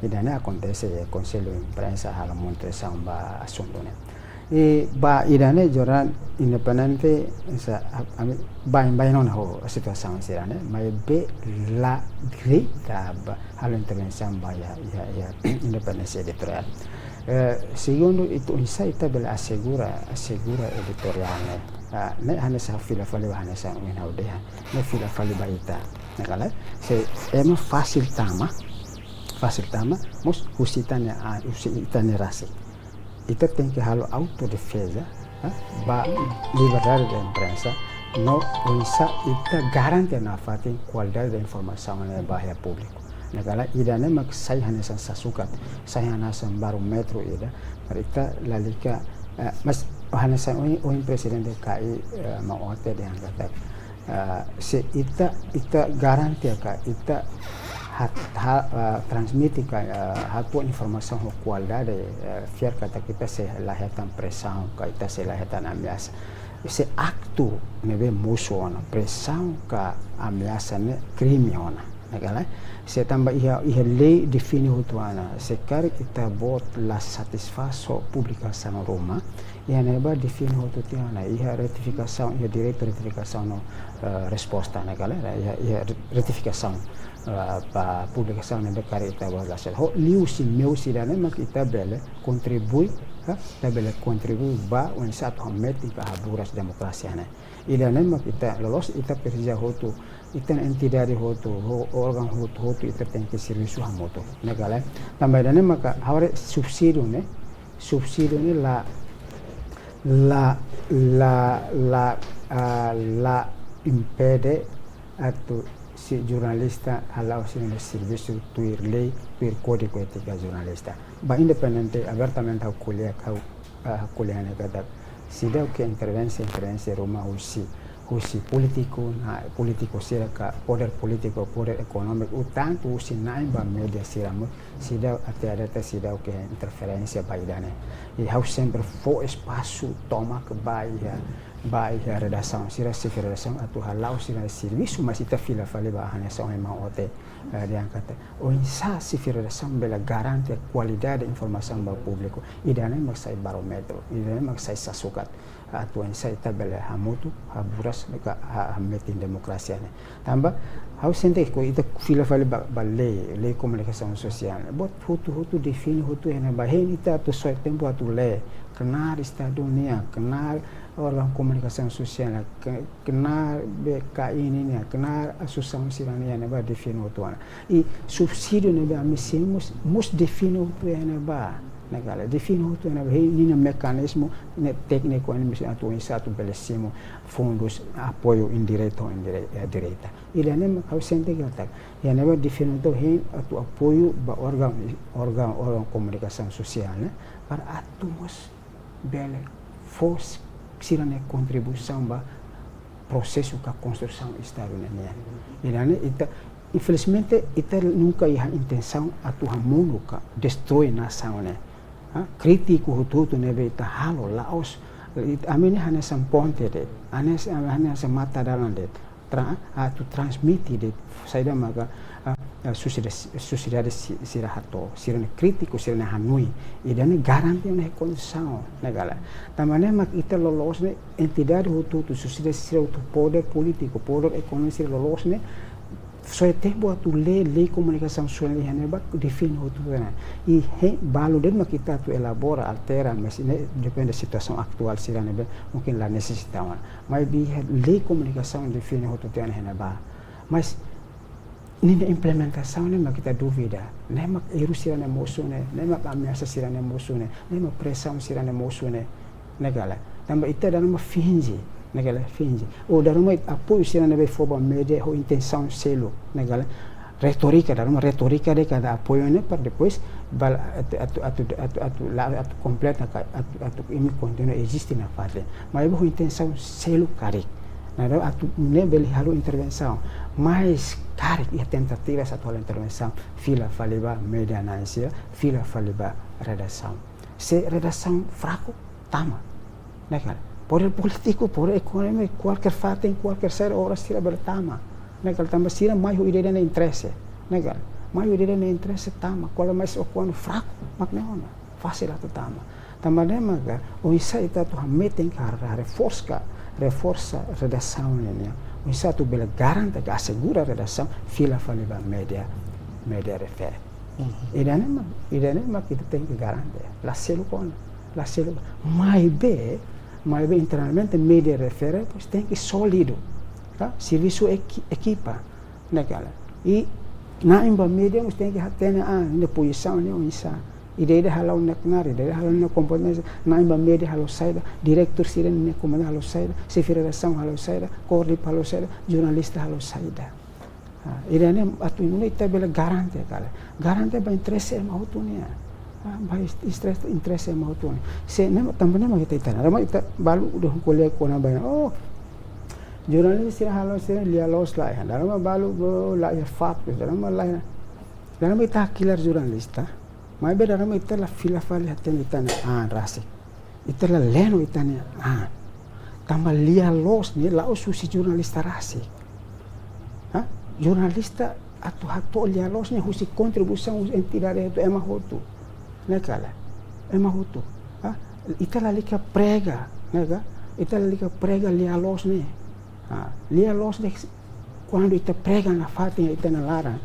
idane acontece conselho imprensa hala monte samba asundone ba idane joran independente sa ba non ho situação sirane mai be la grita ba halo intervenção ba ya independência editorial. Segundo itu insaita bela assegura editorialnya ne hanya sa fila fali hanya sa ngina udeha ne fila fali baita nakala se ema fácil tama mus usitane rasi itu tem que halo autodefesa ba liberdade da imprensa no unsa ita garante na fatin qualidade da informação na bahia público. Negala idane mak sai hanya san sasukat sai hanya san barometro ida mereka lalika mas hanya san oin presidente KI maote de angkata se ita garanti ka ita transmiti ka hatu informasi ho qualidade fiar kata kita se lahatan pressão ka ita se lahatan ameaça se acto nebe musuona pressão ka ameaça ne crime ona negala se tambah ia lei define hutuana se kar kita bot la satisfação publicação Roma ia neba define hututiana ia retificação ia direito retificação no resposta negala ia retificação pa publicação nebe kar kita bot la ho liusi meusi dane mak kita bele contribui tabela contribui ba un satu hameti ka haburas demokrasi ane ila mak kita lolos ita perja hotu ita entidade hotu organ hotu ita tem que serviço hamoto negala também dane maka hawre subsídio ne la impede atau si jurnalista halau sini serviço tuir lei tuir código ética jurnalista ba independente abertamente kuliah ne kata sida ke intervensi Roma usi politico sira ka poder politico poder econômico tanto usi naim ba media siramu sida até sida ke interferência baidane e hau sempre fo espaço toma que baia redação sira se redação atu halau sira serviço mas ita fila fale ba hanya são emang ote diangkat o insa se redação bela garante qualidade informação ba público idane maksai barometro idane maksai sasukat atu insa ita bela hamutu haburas ka hametin demokrasi ane tambah hau sente ko ita fila fale ba lei comunicação social bot hutu define hutu ena ba henita tu soi tempo atu le kenal Estado dunia kenal orang komunikasi sosial kenal BKI ini kenal asosiasi sirania ne ba define utuana i subsídio ne ba mus define utuana ba negala define utuana ba ini mekanismo ne técnico ne misi atu insatu belesimo fundos apoio indireto direta ila ne ausente gata ya ne ba define to he atu apoio ba organ komunikasi sosial ne para atumus bele force sirane contribuição ba processo ka construção Estado nenia ilane ita infelizmente ita nunca ia intenção atu hamundo ka destroy nação ne crítico hutu nebe ita halo laos amene hanya samponte de hanya samata dalan de atu transmiti de saida maga sociedade sirahato sirane crítico sirane hanui idane garanti ne condição negala tamane mak ita lolos ne entidade hutu sociedade sirautu poder político poder econômico lolos ne so tempo atu lei comunicação social ne ba define hutu na e balu den mak ita tu elabora altera mas ne depende situação atual sirane be mungkin la necessitava mas bi lei comunicação define hutu tiana ne ba mas nina implementação ne mak kita duvida ne mak erusirane mosune ne mak ameaça sirane mosune ne mak pressão sirane mosune negala tamba ita daruma finge negala finge o daruma apoio sirane be foba media ho intenção selo negala retórica daruma retórica de cada apoio ne para depois atu completa atu ini continua existe na parte mas ho intenção selo carik Nada atu nebeli halu intervenção, mas cara ia tentativa essa tua intervenção, fila faliba media análise, fila faliba redação. Se redação fraco, tama, né cara? Poder político, poder econômico, qualquer fato em qualquer ser hora sira bertama, né cara? Também sira mais o ideia de interesse, né cara? Mais o ideia de interesse tama, qual é mais o quando fraco, mas não, fácil lá tama. Também né cara? O isso itu tu metem cara reforça a redação né? O isso tu bela garante que assegura a redação, fila faliba media refere. Ideia né kita tem que garantir, lá selo com, mais bem internamente media refere, pois tem que sólido, tá? Serviço equipa, né cara? E na imba media nós tem que ter na posição né isso. Ideia halau naknar, ideia halau na competência, na imba media halau saída, diretor sira na comando halau saída, redação halau saída, coordenador halau saída, jornalista halau saída. Ideia né atu ini kita bela garante cara, garante ba interesse mau tu né, ba interesse mau tu né. Se nem também nem kita itana, nama kita balu udah kuliah kona banyak, oh jurnalis sira halau sira lia los lah, nama balu lah ya fat, nama lah, nama kita kilar jurnalista. Mas beda nama ita la fila fali hatan itana rasi. Ita la leno itana tambah lia los ni la susi jurnalista rasi. Jurnalista atu lia los ni husi kontribusi entidade itu ema hotu. Nekala. Ema hotu. Ita la lika prega, nega? Ita la lika prega lia los ni. Lia los de quando ita prega na fatin itana lara.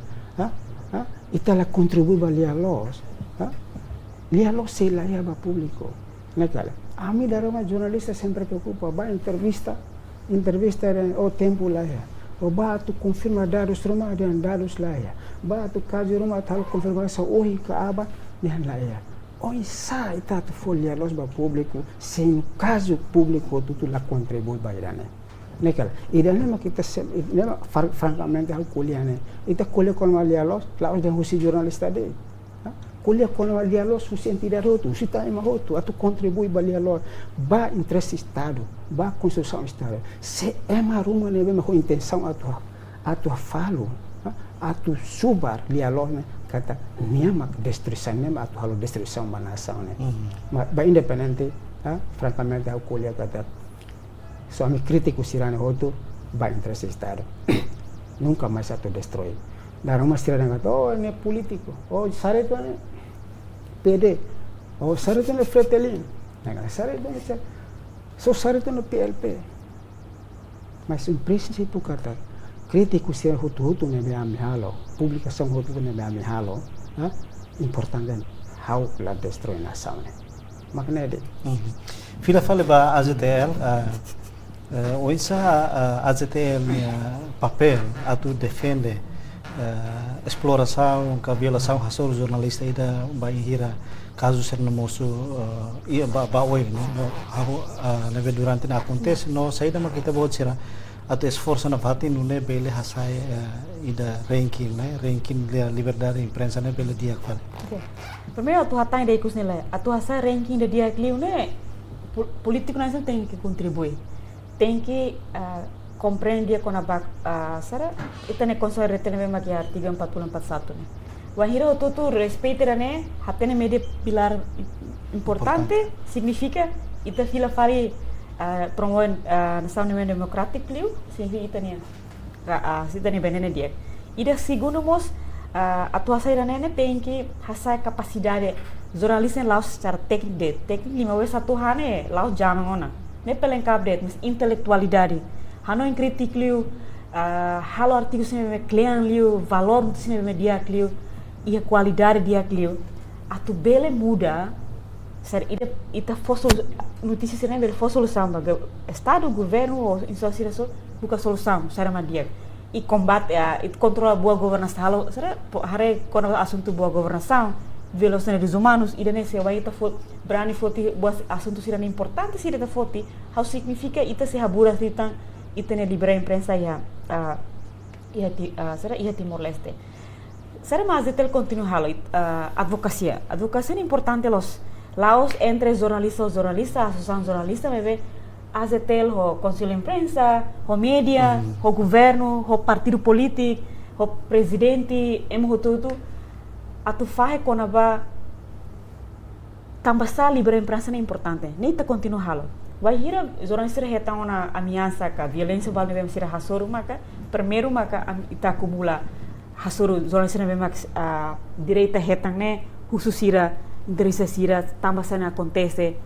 Ita la contribui lia los. Lia los se la ya público, nakala. A mim darama jornalista sempre preocupa, ba entrevista o tempo lá ya, o ba tu confirma dados rumah dan dados lá ya, ba tu kaji rumah tal confirmasi ohi ka aba dan lá ya. Oi sa ita tu folha los ba público, sem caso público tu la contribui ba irane. Nakala. Ida nama kita nama francamente hal kuliah ne. Ita kuliah kon lia los dan husi jornalista de. Kuliah kono lia los susi entidade outro, se tá ema outro, atu contribui ba lia los, ba interesse estado, ba construção estado. Se ema ruma ne bem com intenção atu falo, atu subar lia los ne kata niama destruição ne atu halo destruição ba nação ne. Ba independente, francamente a kuliah kata suami crítico sirane outro, ba interesse estado. Nunca mais atu destruir. Dar uma estrela kata oh ne político, oh sareto ne PD, oh sareto ne Fretelin, sareto ne so sareto ne PLP. Mas em princípio kata crítico se hutu ne be amihalo, publicação hutu ne be amihalo, importante how la destroy nação ne. Makna de. Fila fale ba AZTL, oisa AZTL papel atu defende exploração, violação racial jornalista ida ba hira caso ser no moço ia ba oi no neve durante na acontece no saída mas kita buat sira atau esforço na parte no ne bele hasai ida ranking liberdade imprensa ne bele dia kwal. Primeiro atu hatai dai kus nela atu hasai ranking de dia kliu ne político nasional tem que contribuir, tem que compreende com a sara ita ne konso retene me que artigo 441 ne wahira tu respeita ne hatene media pilar importante significa ita fila fari promover nação democrática liu significa ita ne sita ne benene dia ida segundo mos atuação ira ne tem que hasai capacidade jornalista laos secara técnico lima wes satu hane laos jangan ona ne pelengkap det mas intelectualidade hano em kritik liu halo artigo sime klian liu valor sime dia liu e a qualidade dia liu atu bele muda ser ita fosse notícia sene bele fosse solução baga estado governo ou instituição buka solução sera dia e combate e controla boa governança halo sera hare kono assunto boa governança violação dos humanos e dane se vai ita berani foti boa assunto sira importante sira ita foti how significa ita se habura titang ita ne libera imprensa ya Timor Leste. Será mais até continua halo advocacia é importante los laos entre jornalistas associação jornalista me ve AZTL, o Conselho de Imprensa, o mídia, o governo, o partido político, o presidente, tudo, atu faz quando vai também a liberdade de imprensa é importante. Nem te continua halo. Vai hira jornalista reta uma ameaça que a violência vai levar a hasoro, maka primeiro maka ita acumula hasoro jornalista levar direita reta né, hususira interesse sira também sana acontece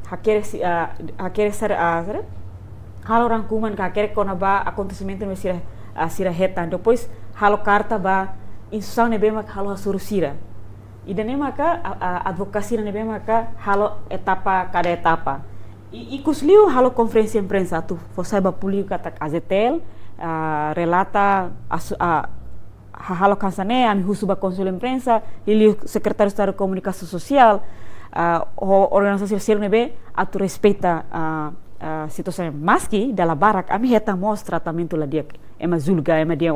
hakere ser halo rangkuman ka hakere quando ba acontecimento no sira reta depois halo carta ba instrução nebe maka halo hasoro sira. Idane maka advokasi nebe maka halo etapa cada etapa. E kusliu halo konferensi imprensa tu fosaiba público kata AZTL relata halo kansane ami husuba konsul imprensa ili secretário de Estado de Comunicação Social organisasi sosial nebe atu respeita situação maski dala barak ami heta mos tratamento la dia ema zulga ema dia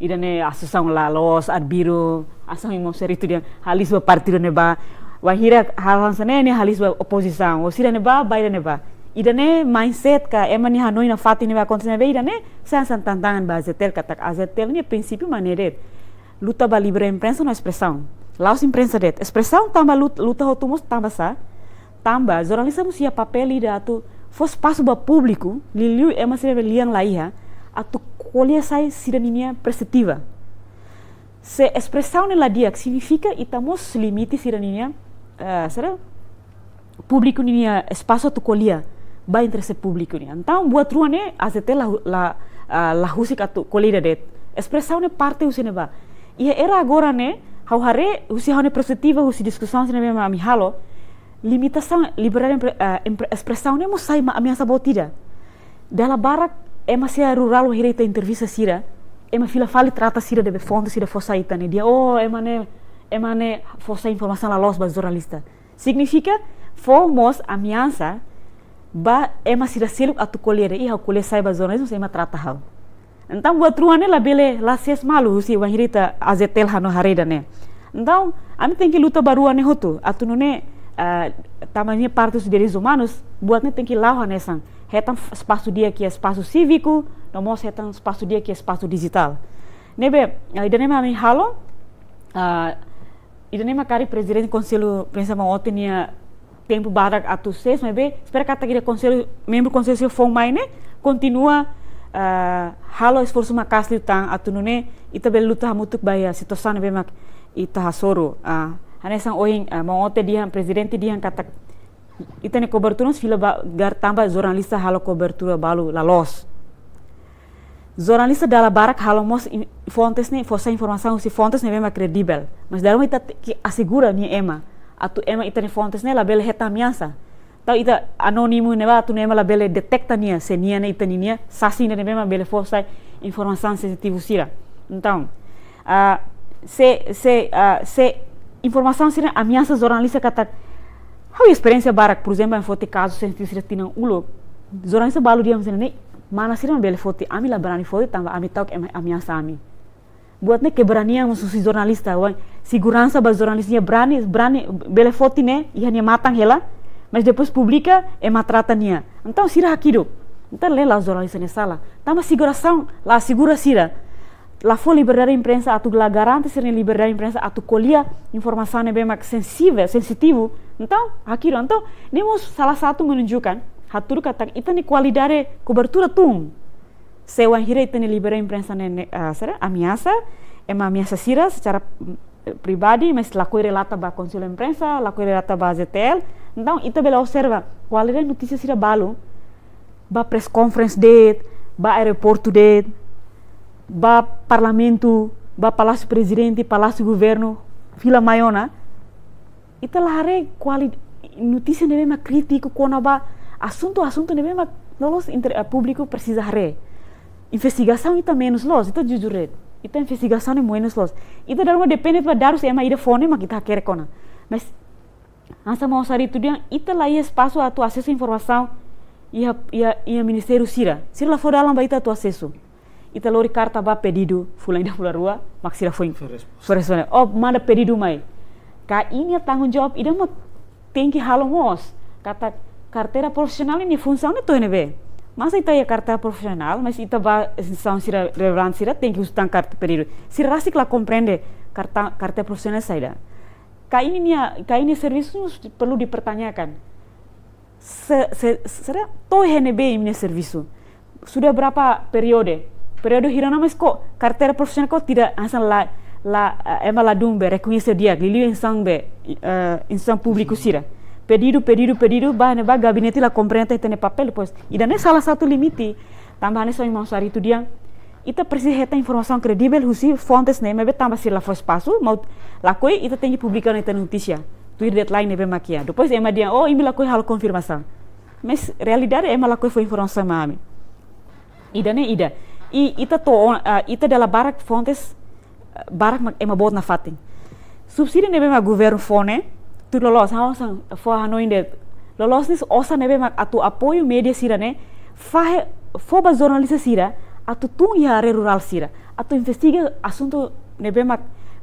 idane associação la los adbiro asang imo seritu dia halis ba partido neba wahira hal sana ni halis oposição o sira neba baira neba idane mindset ka emani hanoi na fati neba acontece neba idane san tantangan ba AZTL kata AZTL ni princípio maneira luta ba livre imprensa na expressão laos imprensa det expressão tamba luta hotumos tamba tamba jornalista musia papel ida atu fos passo ba público liliu ema sira liang laiha atu colher sai siraninia perceptiva se expressão nela dia significa itamos limite siraninia será público nia espaço tu colia ba interesse público nia então buat rua ne AZTL la husik atu colida det expressão ne parte usine ba e era agora ne hau hare usi hau ne perspectiva usi discussão sine mesmo ami halo limitação liberdade expressão ne musai ma ameaça botida dela barak masih rural hirita entrevista sira fila fali trata sira de fonte sira fossa itane dia emane fossa informação la los ba jornalista significa fomos ameaça ba sira selu atu colher e ha colher sai ba jornalismo ema trata hal então buat ruane la bele la ses malu si wa hirita AZTL hano hareda ne então ami tem que luta baruane hotu atu nune tamanho parte dos direitos humanos buat ne tem que lau hanesan retam espaço dia que é espaço cívico, nós retam espaço dia que é espaço digital. Nebe, idanema ami halo, idanema kari presidente conselho pensa ma otenia tempo barak atu ses, nebe, espera kata kira conselho membro conselho fong mai ne continua halo esforço makasli tang atu nune ita bel luta hamutuk baya situação nebe mak ita hasoro. Hanesang oing ma ote dia presidente dia kata itane cobertura fila gar tambah jornalista halo cobertura balu la los jornalista dala barak halo mos fontes ne fossa informação si fontes ne mesmo credível mas dalam ita que assegura ni ema atu ema itane fontes ne la bele heta ameaça tau ita anônimo ne ba atu ne ema la bele detecta nia se nia ne itane nia sasi ne mesmo bele fossa informação sensitiva sira então se informação sira ameaça jornalista kata how experiência barak por exemplo em foto caso sentiu sira tinang ulo jornalista balu dia mesti mana sira bele foto ami la berani foto tambah ami tahu ameaça ami buat ne keberanian musuh jornalista wan segurança ba jornalista berani bele foto ne ia nia matang hela mas depois publica trata nia então sira hakido então lela jornalista ne salah tambah seguração la segura sira la fo liberdade de imprensa atu la garante ser liberdade de imprensa atu colia informação ne bem sensível sensitivo então aquilo então nemos salah satu menunjukkan hatur kata itani qualidade cobertura tum sewan hira itani liberdade de imprensa ne ameaça ameaça sira secara pribadi mas lakoi relata ba conselho de imprensa lakoi relata ba AZTL então ita bela observa qualidade notícia sira balu ba press conference date ba aeroporto date ba parlamento, ba palácio presidente, palácio governo, fila maiona, ita lahare notícia nebe ma crítico quando ba assunto nebe ma los público precisa hare. Investigação ita menos los, ita jujur ita investigação é menos los. Ita dalam depende pa darus ema ida fone ma kita quer kona. Mas asa mau sari tu dia ita lai espaço atu acesso informação ia ministério sira la fora dalam ba ita atu acesso. Ita lori carta ba pedido fulano da rua maksira foi responder manda pedido mai ka ini tanggung jawab ida ma tem que halo mos kata carteira profissional ini fungsinya tuh nebe. Masa ita ya carteira profissional, mas ita ba instituição sira relevante sira tem que usar carta período. Sira rasik lá compreende carteira profissional saida. Kaini serviço perlu dipertanyakan. Será toh NB ini serviço. Sudah berapa periode? Periode hirana mas kok carteira profissional kok tidak asal ema ladum be reconhecer dia, liliu insan público sira. Pedido, bahane ba gabinete la compreende tene papel pois. Ida ne salah satu limite. Tambahane só irmão sari itu dia. Ita precisa reta informação credível, husi fontes ne mebe tambah sir la foi espaço, mau la coi ita tem que publicar na notícia. Tu deadline nebe makia. Depois ema dia, oh imi la coi hal confirmação. Mas realidade ema la coi foi informação mami. Ida ne ida. Ita dela barak fontes barak ema bot na fatin. Subsídio nebe ma governo fone, tu lolos hausan for Hanoi de lolos nis osa nebe ma atu apoio media sira ne, fahe foba jornalista sira, atu tung ya are rural sira, atu investiga assunto nebe ma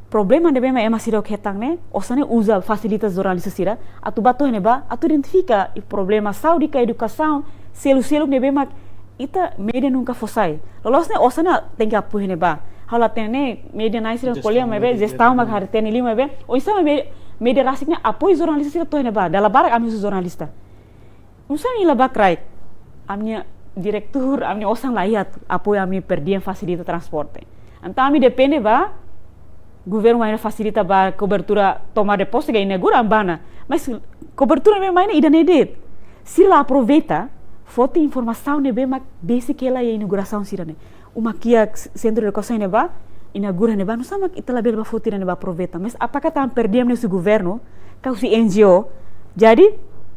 problema nebe ma ema sira ketang ne, osa ne usa facilitas jornalista sira, atu bato neba, atu identifica o problema saúde ka educação, selo nebe ma ita media nunca fosai. Lolos ne osa ne tem que apoio neba. Hala tene media nai sira kolia mebe gestão mag har tene li mebe, o isa mebe media rasiknya apoio jornalista sira toh neba, dala barak ami jornalista. Usa ila bakrai. Amnya direktur, amnya osang layat apoio ami perdiam facilita transporte. Anta ami depende ba governo maina facilita ba cobertura tomar de posse ga inegura ambana, mas cobertura me maina ida nedet. Sila aproveita foto informação nebe mak basic ela ya inauguração sira ne. Uma kia centro de educação neba inaugura neba não sama kita label ba foto neba aproveita, mas apakah tam perdiam nesse governo kau si NGO. Jadi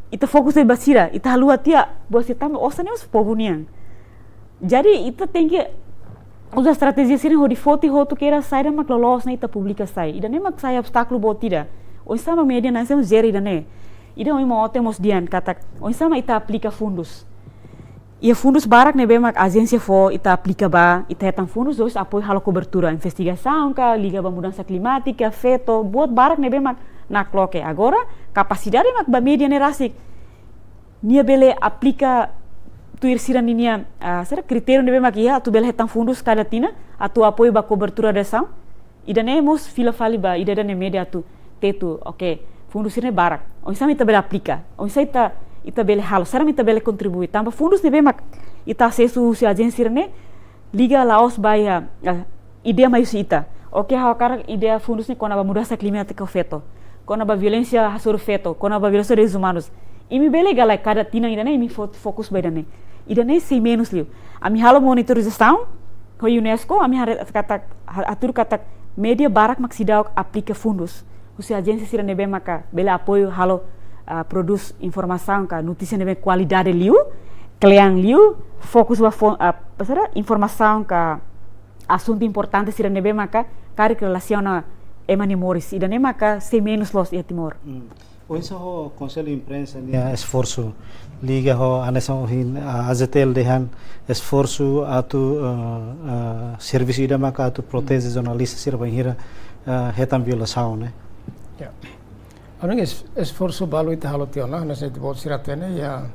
ita fokus de basira, ita halua tia buat sitam osane os povo niang. Jadi ita tem que usar estratégia sira ho di foto ho tu kera sair mak lolos na ita publica sai. Ida ne mak sai obstáculo bot tida. O sama media na sem zero ida ne. Ida oi mo temos dian katak. O sama ita aplica fundos. E fundos barak nebe mak agência fo ita aplica ba ita etam fundos dois apoio halo cobertura investigação ka liga ba mudança climática feto buat barak nebe mak na cloque agora capacidade mak ba media ne rasik nia bele aplica tu ir sira ninia será critério nebe mak ia tu bele etam fundos kada tina atu apoio ba cobertura desa ida ne mos fila fali ba ida ne media tu tetu okay fundos sira barak on sama ita bele aplica on sa ita bele halo, será ita bele contribui. Tambah fundos nebe mak ita sesu si agência ne liga laos baya ideia mais ita. Oke hawakar ideia fundos ne kona ba mudança climática feto, kona ba violência hasur feto, kona ba violência dos humanos. Imi bele galai kada tina ida ne imi fokus ba ida ne. Ida ne sei menos liu. Ami halo monitorização ko UNESCO, ami atur kata media barak mak sidau aplica fundos. Usi agência sira nebe maka bele apoio halo produz informação ka notícia nebe qualidade liu, kleang liu, fokus ba informação ka assunto importante sira nebe maka kari relaciona emani moris ida ne maka se menos los e Timor. O isso ho conselho imprensa nia esforço liga ho anesão hin azetel dehan esforço atu serviço ida maka atu protege jornalista sira banhira hetam violação né. Orang esforço balu ita halo tiona nessa de bot siratene ya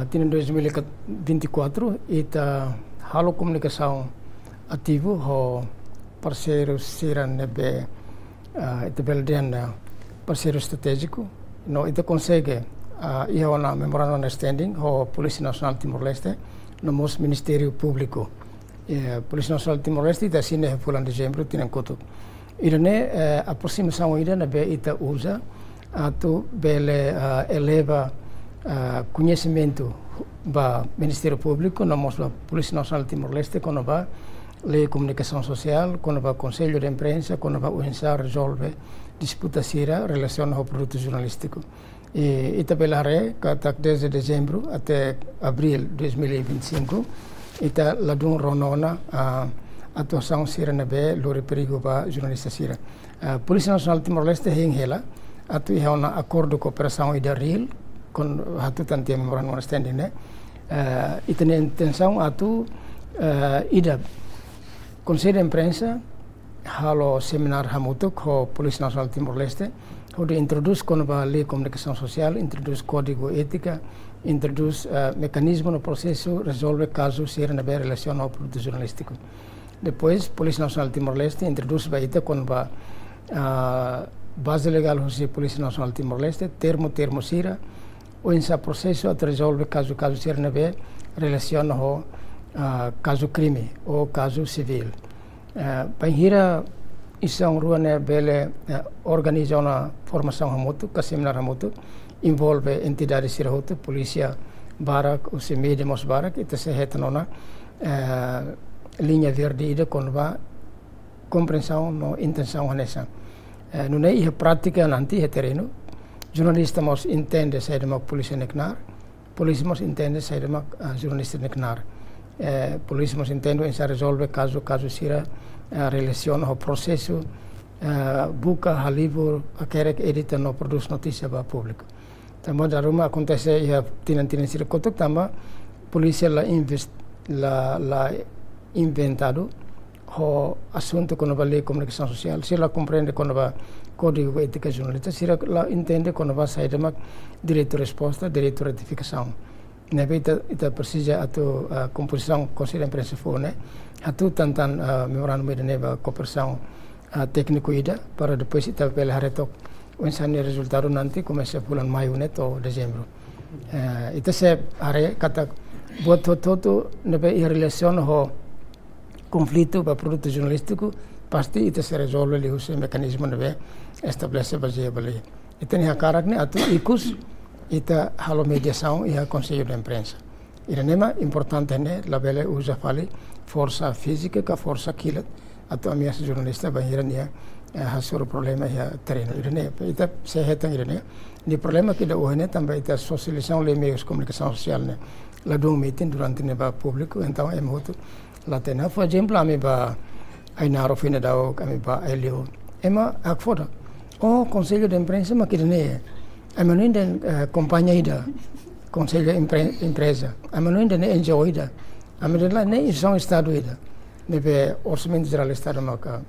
tin 2024 ita halo comunicação ativo ho parceiro siran nebe ita beldiana parceiro estratégico no ita consegue ia ona memorandum understanding ho Polícia Nacional Timor-Leste no mos Ministério Público Polícia Nacional Timor-Leste ita sine bulan dezembro tinan kotuk irane aproximação ida nebe ita usa atau bele eleva conhecimento ba Ministério Público na mostra Polícia Nacional Timor-Leste quando ba lei comunicação social quando ba Conselho de Imprensa quando ba UNSA resolve disputa sira relação ao produto jornalístico e ita belare kata desde dezembro até abril 2025 ita ladung ronona atuação sira nabe lori perigo ba jornalista sira Polícia Nacional Timor-Leste hela atu ia una acordo cooperação ida real con hatu tantia memorandum understanding ne itene intenção atu ida Conselho de Imprensa halo seminar hamutuk ho Polícia Nacional Timor-Leste ho de introduz con ba lei comunicação social introduz código ética introduz mecanismo no processo resolve casos ser na relação ao produto jornalístico. Depois, Polícia Nacional de Timor-Leste introduz baita com base legal da Polícia Nacional de Timor-Leste, termo sira, ou em processo a resolve caso ser na relação ao caso crime ou caso civil. Panhira isang ruane bele organiza uma formação remoto, que seminar remoto, envolve entidades sirahoto, polícia barak, ou se media mos barak, itu se hetanona linha verde ida com compreensão no intenção nessa. Não é a prática nanti é terreno. Jornalista mos entende sair de polícia neknar, polícia mos entende sair de jornalista neknar. Polícia mos entende em resolve caso sira relação ao processo buka halibur akerek edita no produz notícia para público. Também da rumah acontece ia tinan sira kotok tambah polícia la inventado o assunto con la lei comunicação social, se la compreende con la código ética jornalista, se la entende con la saída mak direito resposta, direito retificação. Nebe ita precisa atu composição conselho de imprensa fone, atu tantan memorandum de neba cooperação técnico ida para depois ita pela haretok o insani resultado nanti começa bulan maio ou dezembro. Ita se are kata buat toto nebe in relação ho conflito para produto jornalístico pasti itu se resolve li use mecanismo nebe estabelece baseia bali. Ita ni hakarak ni atu ikus ita halo mediação e a conselho de imprensa. Iranema importante ne la bele usa fali força física ka força kilat atu amia jornalista bahirania hasur problema ya terreno. Irane ita se hetang irane ni problema que da ohne também ita socialização le meios comunicação social ne la dong meeting durante ne ba público então é muito latena por exemplo ami ba ainaro fina dao kami ba elio ema akfoda o conselho de imprensa makirne amano den companhia ida conselho empresa amano den NGO ida amano la ne são estado ida nebe orçamento geral estado maka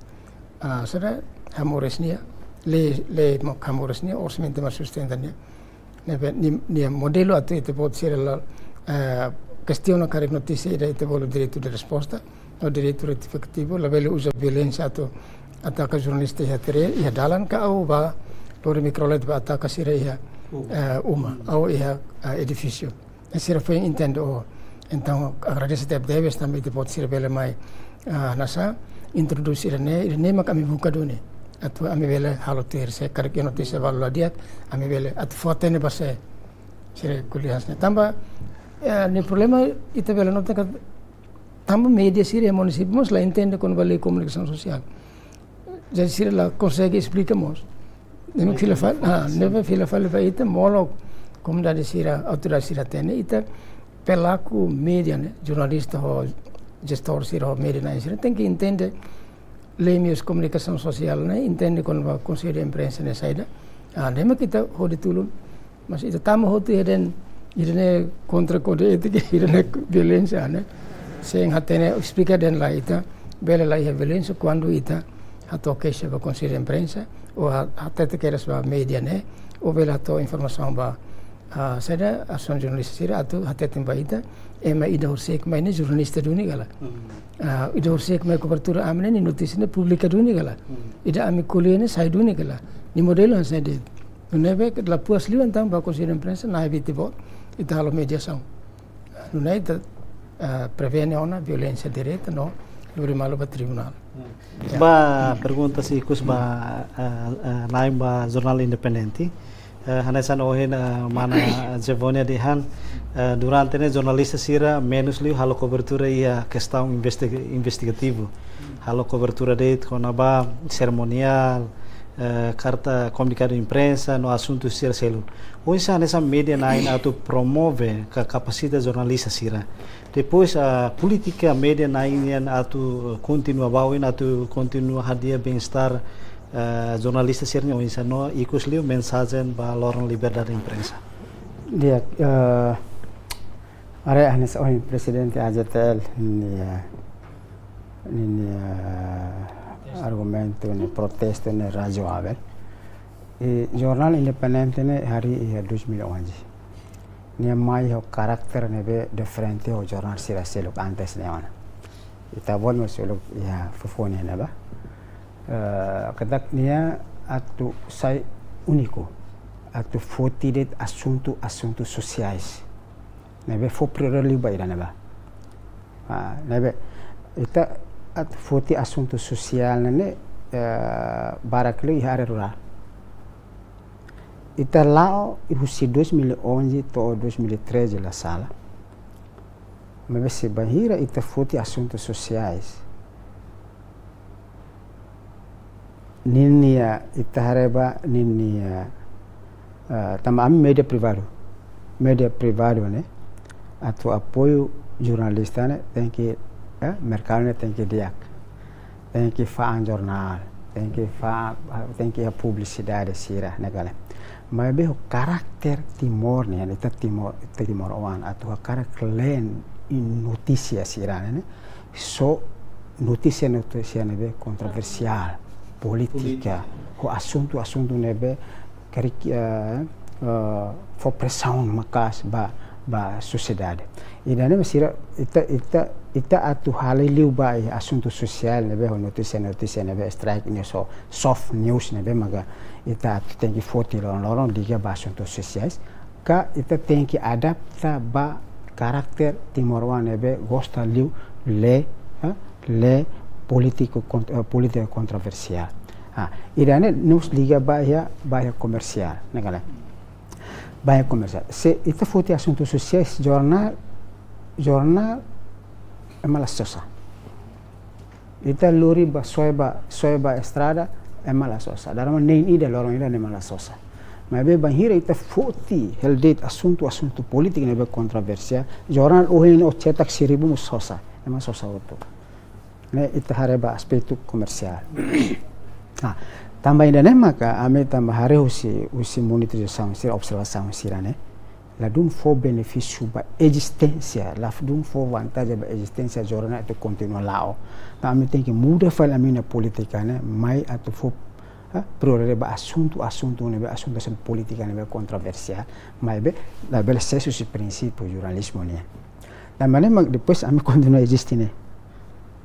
será hamoresnia le hamoresnia orçamento mas sustentania nebe ni modelo atu itu pode ser la questione care notícia ida itu bolo direito de resposta o direito retificativo la bele usa violência atu ataca jornalista ya tere ya dalan ka au ba lori microlet ba ataca sira ya uma au ya edifício sira foi entendo então agradeço até deves também pode ser bele mai nasa introduzir ne mak ami buka done atu ami bele halo ter se karek notícia valu dia ami bele atu foto ne base sira kuliahnya tambah ni problema itu bele nota que tambah media sira município mos la entende con vale comunicação social já sira la consegue explicamos nem fila fala neve fila fala vai ita molo comunidade sira autoridade sira tene ita pelaku media ne jornalista ho gestor sira ho media na sira tem que entender lemios comunicação social ne entende con va conselho de imprensa ne saída nema kita ho ditulun mas ita tamu ho tu eden irene contra kode etika irene violência ne sem hatene explica den la ita bela la violência quando ita hatoke se va conselho de imprensa ou hatete queres va media ne ou bela to informação ba sada ação jornalista sira atu hatete baita ema ida ursek mai ne jornalista duni gala ida ursek mai cobertura amne ni notícia ne publica duni gala ida ami kuliene sai duni gala ni modelo han sai de neve la puas liu então ba conselho de imprensa na evitivo ita halo mediação não é prevene ona violência direta no luri malo ba tribunal ba pergunta si kus ba lain ba jornal independente hanesan ohen mana jevonia dehan durante ne jornalista sira menos liu halo cobertura ia questão investigativo halo cobertura de konaba cerimonial carta comunicado imprensa no assunto sira selo hoje nessa media nain auto promove a capacidade jornalista sira depois a política media nain auto continua bawin auto continua hadia bem-estar jornalista sira hoje no ikut liu mensagem ba lorong liberdade imprensa dia are hanes oi presidente AZTL ni argumento ne protesto ne razoável e jornal independente ne hari 2011 nia mai ho karakter nebe diferente ho jornal sira seluk antes neona ita bon masuluk ya fofone neba kedak nia atu sai único atu fotidet assunto sociais nebe fo priorili ba ida neba nebe ita atu foti assunto social nene barakli hari rural ita lao ihusi 2011 to 2013 la sala mas se bahira ita foti assuntos sociais ninia ita hareba ninia tama media privado né atau apoio jornalista né tem que mercado né tem que diak tem que fazer jornal tem que a publicidade sira negala mas bem o caráter Timor né ita Timor wan atau caráter lain in notícia sira né so notícia né controversial política o assunto nebe for pressão makas ba sociedade e daí mesira ita atu haliliu ba assunto social nebe notícia nebe strike ini so soft news nebe maga ita tem que forte lorong liga ba assunto sociais ka ita tem que adapta ba karakter Timor nebe gosta liu le política controversial e daí news liga ba comercial negala banyak komersial. Se ita foto assuntos sociais jornal é malasosa. Ita lori ba soeba estrada é malasosa. Darama nem ida lorong ida é malasosa. Mas be banhira ita foto heldet assunto politik nebe kontroversial. Jornal ohin o cetak 1000 musosa. É malasosa auto. Ne ita hareba aspek komersial. Tambah ini maka ame tambah hari usi monitorização sira observação sira né la dum fo benefício ba existência la dum fo vantagem ba existência jornal itu continua lao ame tem que muda fala mina política né mai atu fo prioridade ba assunto né ba assunto política né ba controversial mai be la bela sesso si princípio jornalismo né tambah depois ame continua existir né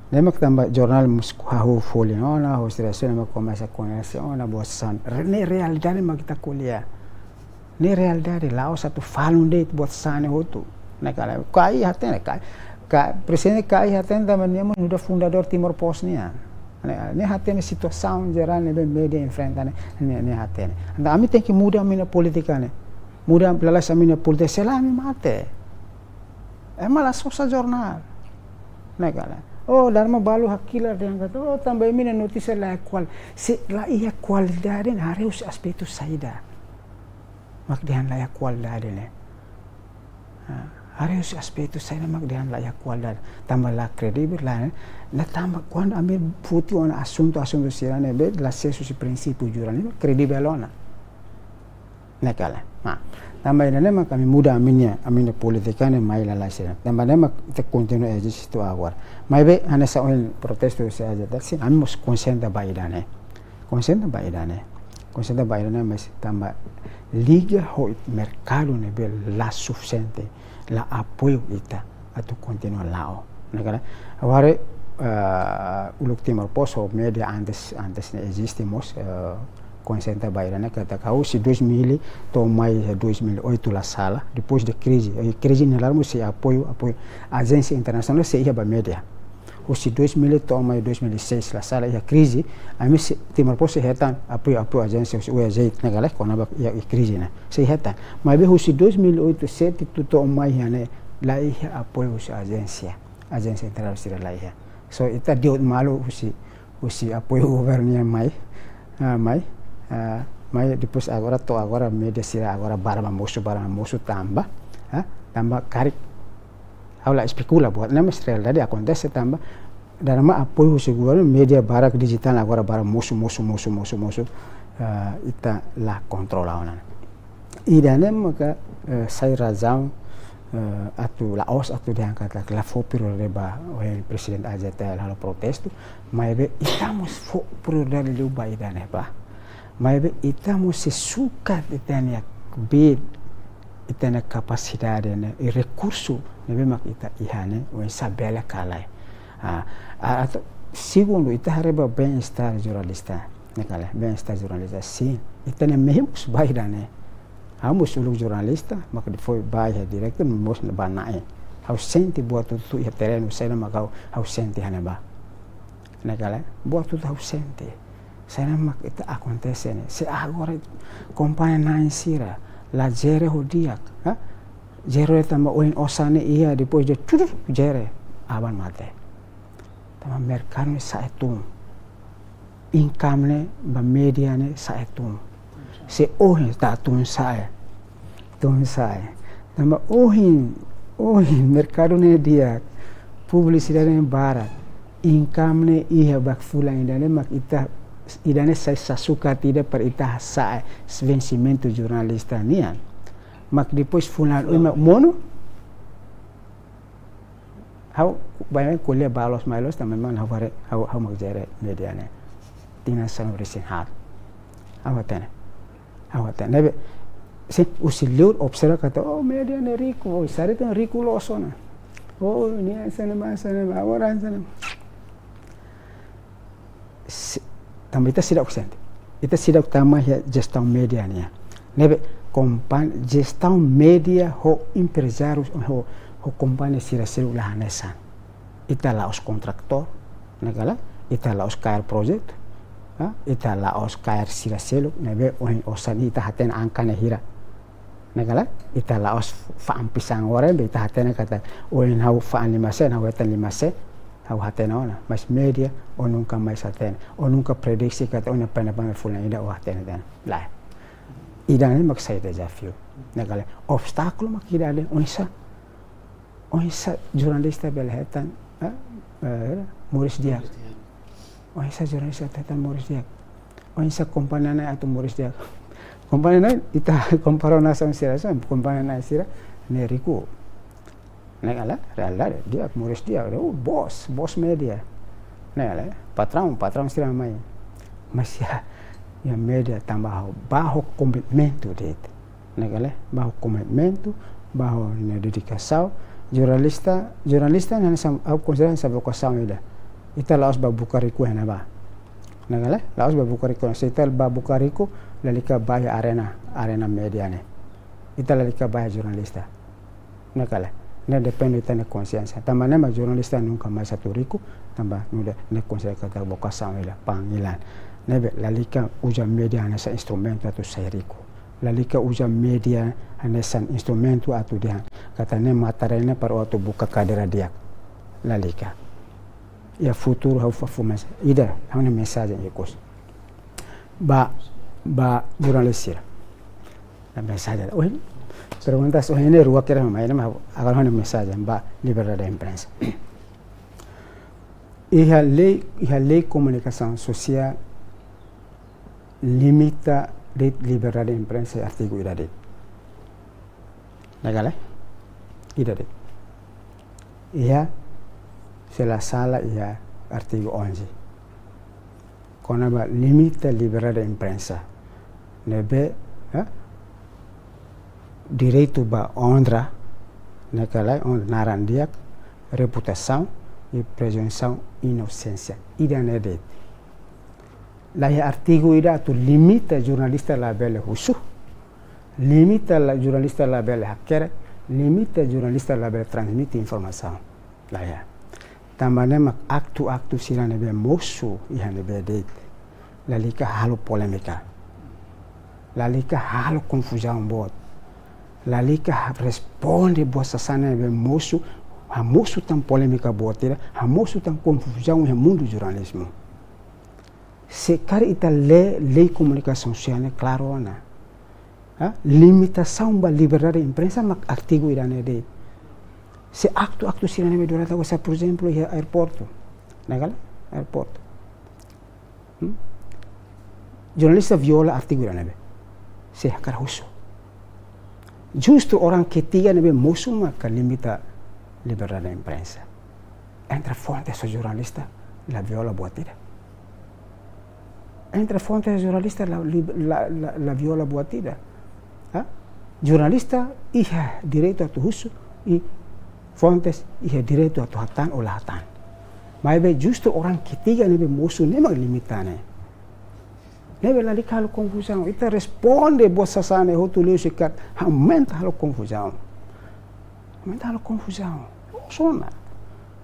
Nemak tambah jurnal muskuhahu folio ona hostiração nemak começa a conhecer ona bosan ne realidade mak kita kuliah ne realidade lao satu falun date bosan hotu nakala kai haten kai presente kai haten tambah nemo sudah fundador Timor Post nia ne haten situação geral ne media enfrenta ne haten anda ami tem que mudar mina politika ne mudar lalas mina politika selami mate malah susah jurnal nakala oh darma balu hakila yang kata oh tambah mina notícia la qual se la ia qualidade harus aspecto saída magdihan la qualidade ne harus aspecto saída magdihan la qualidade tambah la credibil la na tambah quando ame futi ona assunto sirane be la sesso si princípio jurani credibil ona nakala tambah ini mak kami muda aminnya politika ne mai la sira tambah mak te continua existo agora mai be ana sa on protesto se aja taksi ami mos consciente ba idane mas tambah liga ho mercado ne be la suficiente la apoio ita atu continua lao negara agora uluk Timor Post media antes ne existimos consciente bairana kata kau si 2000 to mai 2008 la sala depois de crise nelarmo se apoio agência internacional se ia ba media o si 2000 to mai 2006 la sala ia crise ami se Timor Post hetan apoio agência o azeit negala kona ba ia crise na se hetan mas be o si 2008 7 to mai ne la ia apoio agência internacional la ia so ita dia malu o si apoio governo mai depois agora media sira agora barang musuh tambah karik aula especula buat nama Israel tadi acontece tambah dalam apoio seguro media barak digital agora barang musuh ita la controla ona idane maka saya razão atu laos atu diangkat la fopiro reba o presiden AZTL halo protesto mas estamos fopiro dari luba idane ba mas estamos se suka de tenia bid itena capacidade né e recurso nebe mak ita ihane o sabela kalai atau segundo ita hareba bem-estar jornalista né kala bem-estar jornalista sim itena mehimus baira né hamus ulu jornalista mak foi baia direto no mos na banae ausente buat tutu ya terreno sai na makau ausente haneba né kala buat tutu ausente sai na mak ita acontece né se agora companhia na insira la jere hodiak jere tama oin osane iya depois de tudo jere aban mate tama mercado saetum income ne ba media ne saetum se ohin ta tun sae tama ohin mercado ne dia publicidade ne barat income ne iya bak fulan indane mak ita idane saya suka tidak per ita sa vencimento jornalista nian mak depois fulan mono how banyak kuliah balos malos também man how mak jere media ne tina san recent hat awatene nebe se usilur observa kata oh media ne rico sare tan rico losona oh ni sana agora sana também ita sidak tama ya gestão media nia nebe gestão media ho empresários ho companhia sira lah hanesan ita la os contractor negala ita la os kair project ita la os kair sira selu nebe ohin osan ita haten angkane hira negala ita la os faam pisang ore be ita haten kata ohin hau faan 5 hau haten 5 hau haten ona mas media o nunca mais haten o nunca prediksi kata ona pena fulan ida o haten dan la ida ne mak sai desafio negala obstáculo mak ida de onisa jornalista belhetan Maurice Diak onisa jornalista tetan Maurice Diak onisa kompanana atau Maurice Diak kompanana ita comparo nação sira kompanana sira ne riku negala realidade dia Maurice Diak bos media negala patrão sira mai mas ya media tambah bajo commitmento dele negala bajo commitmento bajo na dedicação jornalista na sam au consideran sa vocação ita laos ba bukariku hena ba negala laos ba bukariku setel ba bukariku lalika ba arena media ne ita lalika ba jornalista negala ne depende ita ne consciência também ma jornalista nunca mais saturiku tambah nuda ne consideran kata vocação panggilan nebe lalika uja media nessa instrumento atau sairiku lalika uja media nessa instrumento atau dia kata ne materialnya para waktu buka kadera dia lalika ya futuro hau fafumas ida hanya mensagem ekos ba jornalista la mensagem oin perguntas oin ne rua kira mai nama agar hanya mensagem ba liberdade de imprensa e a lei comunicação social limita de liberdade de imprensa artigo idade negala idade ia se la sala ia artigo 11 konaba limita liberdade de imprensa nebe direito ba honra negala narandiak reputação e presunção inocência idade la artigo ida tu limita jornalista la belle husu limita la jornalista la belle hacker limita jornalista la belle transmite informação la ya tamane mak aktu sirane be mosu ihane be date la lika halo polemika la lika halo confusão bot la lika responde bossa sana be mosu ha mosu tan polemika botira ha mosu tan confusão e mundo jornalismo se kari ita lei comunicação social é claro na limitação ba liberdade de imprensa mak artigo irane de se aktu sirane me durata wasa por exemplo ya aeroporto nagal aeroporto jornalista viola artigo irane be se hakar husu justo orang ketiga nebe musuh maka limita liberdade de imprensa entra fonte so jornalista la viola buat tidak entre fontes jornalistas la viola buat tidak Jornalista ia direito a husu e fontes ia direito a hatan ou hatan. Mas justru orang ketiga nebe musuh memang limitane. Nebe lali kalau confusão, ita responde bossa sane hotu leu sekat, aumenta halo confusão. Aumenta halo confusão. Sona.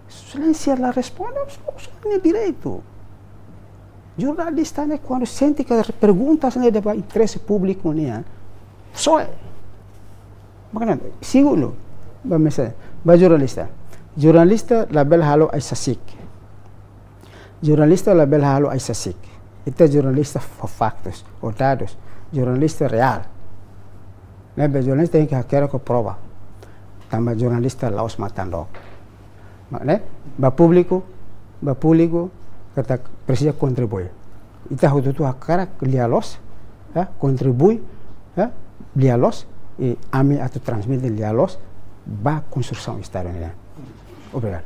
Silenciar la responde, sona direito. Jornalista né quando sente que perguntas né deba interesse público né, só makanya segundo ba mesa ba jornalista label halo ay sasik. Jornalista label halo ay sasik. Ito jornalista for factos o dados, jornalista real. Nebe jornalista yang kira ko prova. Tambah jornalista laos matandok. Makne ba público kata presiden kontribui. Ita hutu akara lialos, kontribui, lialos e ami atau transmite lialos ba construção estadunidense. Obrigado.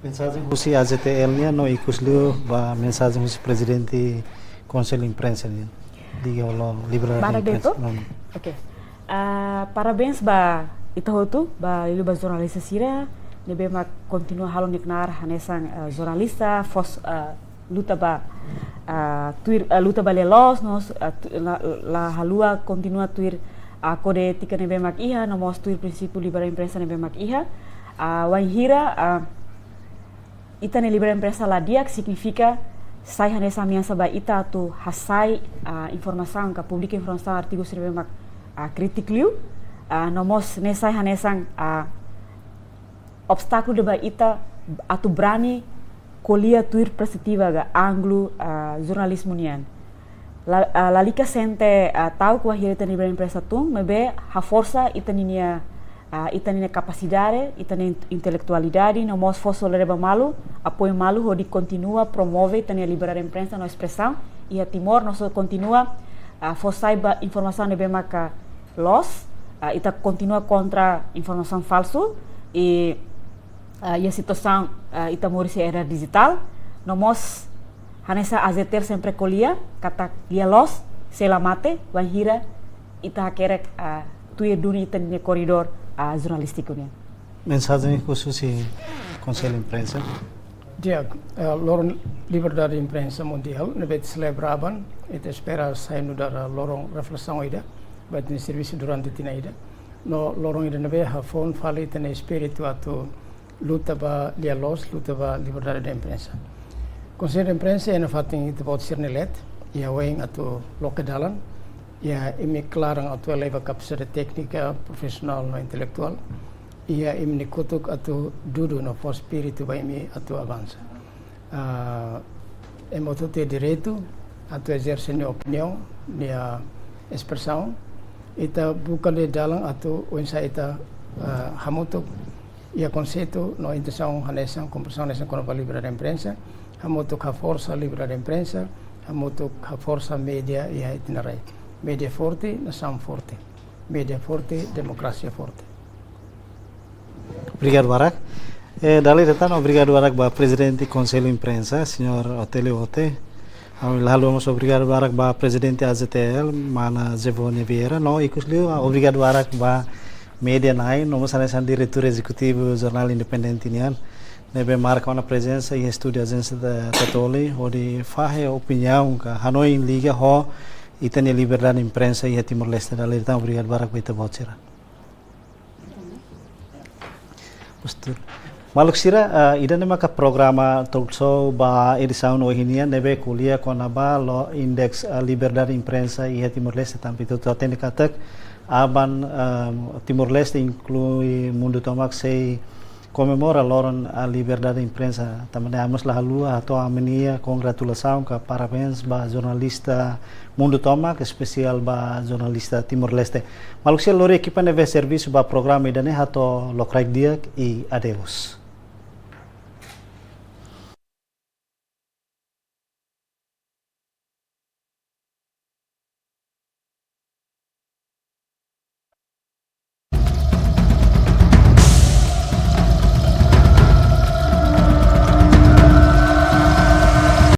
Mensagem husi AZTL-nya no ikusliu ba mensagem husi presidente Conselho Imprensa nya. Diga lo liberdade Para imprensa. Oke. Parabéns ba ita hotu ba ilu ba jornalista sira nebe mak continua halo niknar hanesang jornalista fos luta ba luta ba lelos nos la halua continua tuir kode etika nebe mak iha nomos tuir prinsipio liberdade imprensa nebe mak iha waihira ita ne liberdade imprensa la diak significa sai hanesa miansa ba ita tu hasai informação ka publica informação artigos nebe mak kritik liu nomos ne sai hanesang obstáculo de ita atu berani kolia tuir perspektiva ga anglo jornalismo nian. Lalika sente tahu ku ahir tani liberdade imprensa tung mebe ha força ita ninia capacidade, ita ni intelectualidade, no mos fosso leva malu, apoio malu ho di continua promove tani liberdade imprensa no expressão e a Timor nós continua fossai ba informação nebe maka los ita continua contra informação falso e a situação ita morisi era digital nomos hanesa azeter sempre kolia kata dia los selamate wanhira ita hakerek tuir duni ita ni koridor jornalístico nya. Mensagem khusus si Conselho Imprensa. Dia lorong liberdade imprensa mundial nebet celebraban ita espera sai no dar lorong reflexão ida bat ni serviço durante tina ida no lorong ida nebe ha fon fali tene espírito atu luta ba luta ba liberdade da imprensa. Conselho de imprensa é na fating ita bot sirnelet ia weng atu lokedalan ia imi klarang atu leva kapasite teknika profesional no intelektual ia imi kutuk atu dudu no for spiritu ba imi atu avança. Emoto te direito atu exercer minha opinião, minha expressão. Ita bukan de dalang atu wensa ita hamutuk ia conceito no intenção hanesang compressão nessa com a liberdade da imprensa, hamutuk a força liberdade da imprensa, hamutuk a força média e a itinerária. Média forte, nação forte. Média forte, democracia forte. Obrigado, Barak. Dali retan, obrigado, Barak, ba Presidente Conselho Imprensa, Senhor Otelio Ote. Lalu vamos obrigado, Barak, ba Presidente AZTL, Mana Zevone Vieira. No, ikusliu, obrigado, Barak, ba Media Nine, nomos hanesan diretor executivo Jornal Independente nian. Nebe marca uma presença e estudo agência da Tatoli, onde faz opinião que Hanoi em liga ho e tem liberdade de imprensa e Timor-Leste. Dali retan, obrigado, Barak, ba ita bocira. Postur. Maluk sira ida nema ka programa talk show ba edição no hinia nebe kuliah kona ba lo indeks liberdade imprensa e Timor-Leste tampi tu atende katak aban Timor-Leste inclui mundo tomak sei comemora loron a liberdade imprensa também amos la halua atau amenia congratulação ka parabéns ba jornalista mundo tomak especial ba jornalista Timor-Leste. Maluk sira lori equipa neve serviço ba programa idane hato lokrai dia e adeus.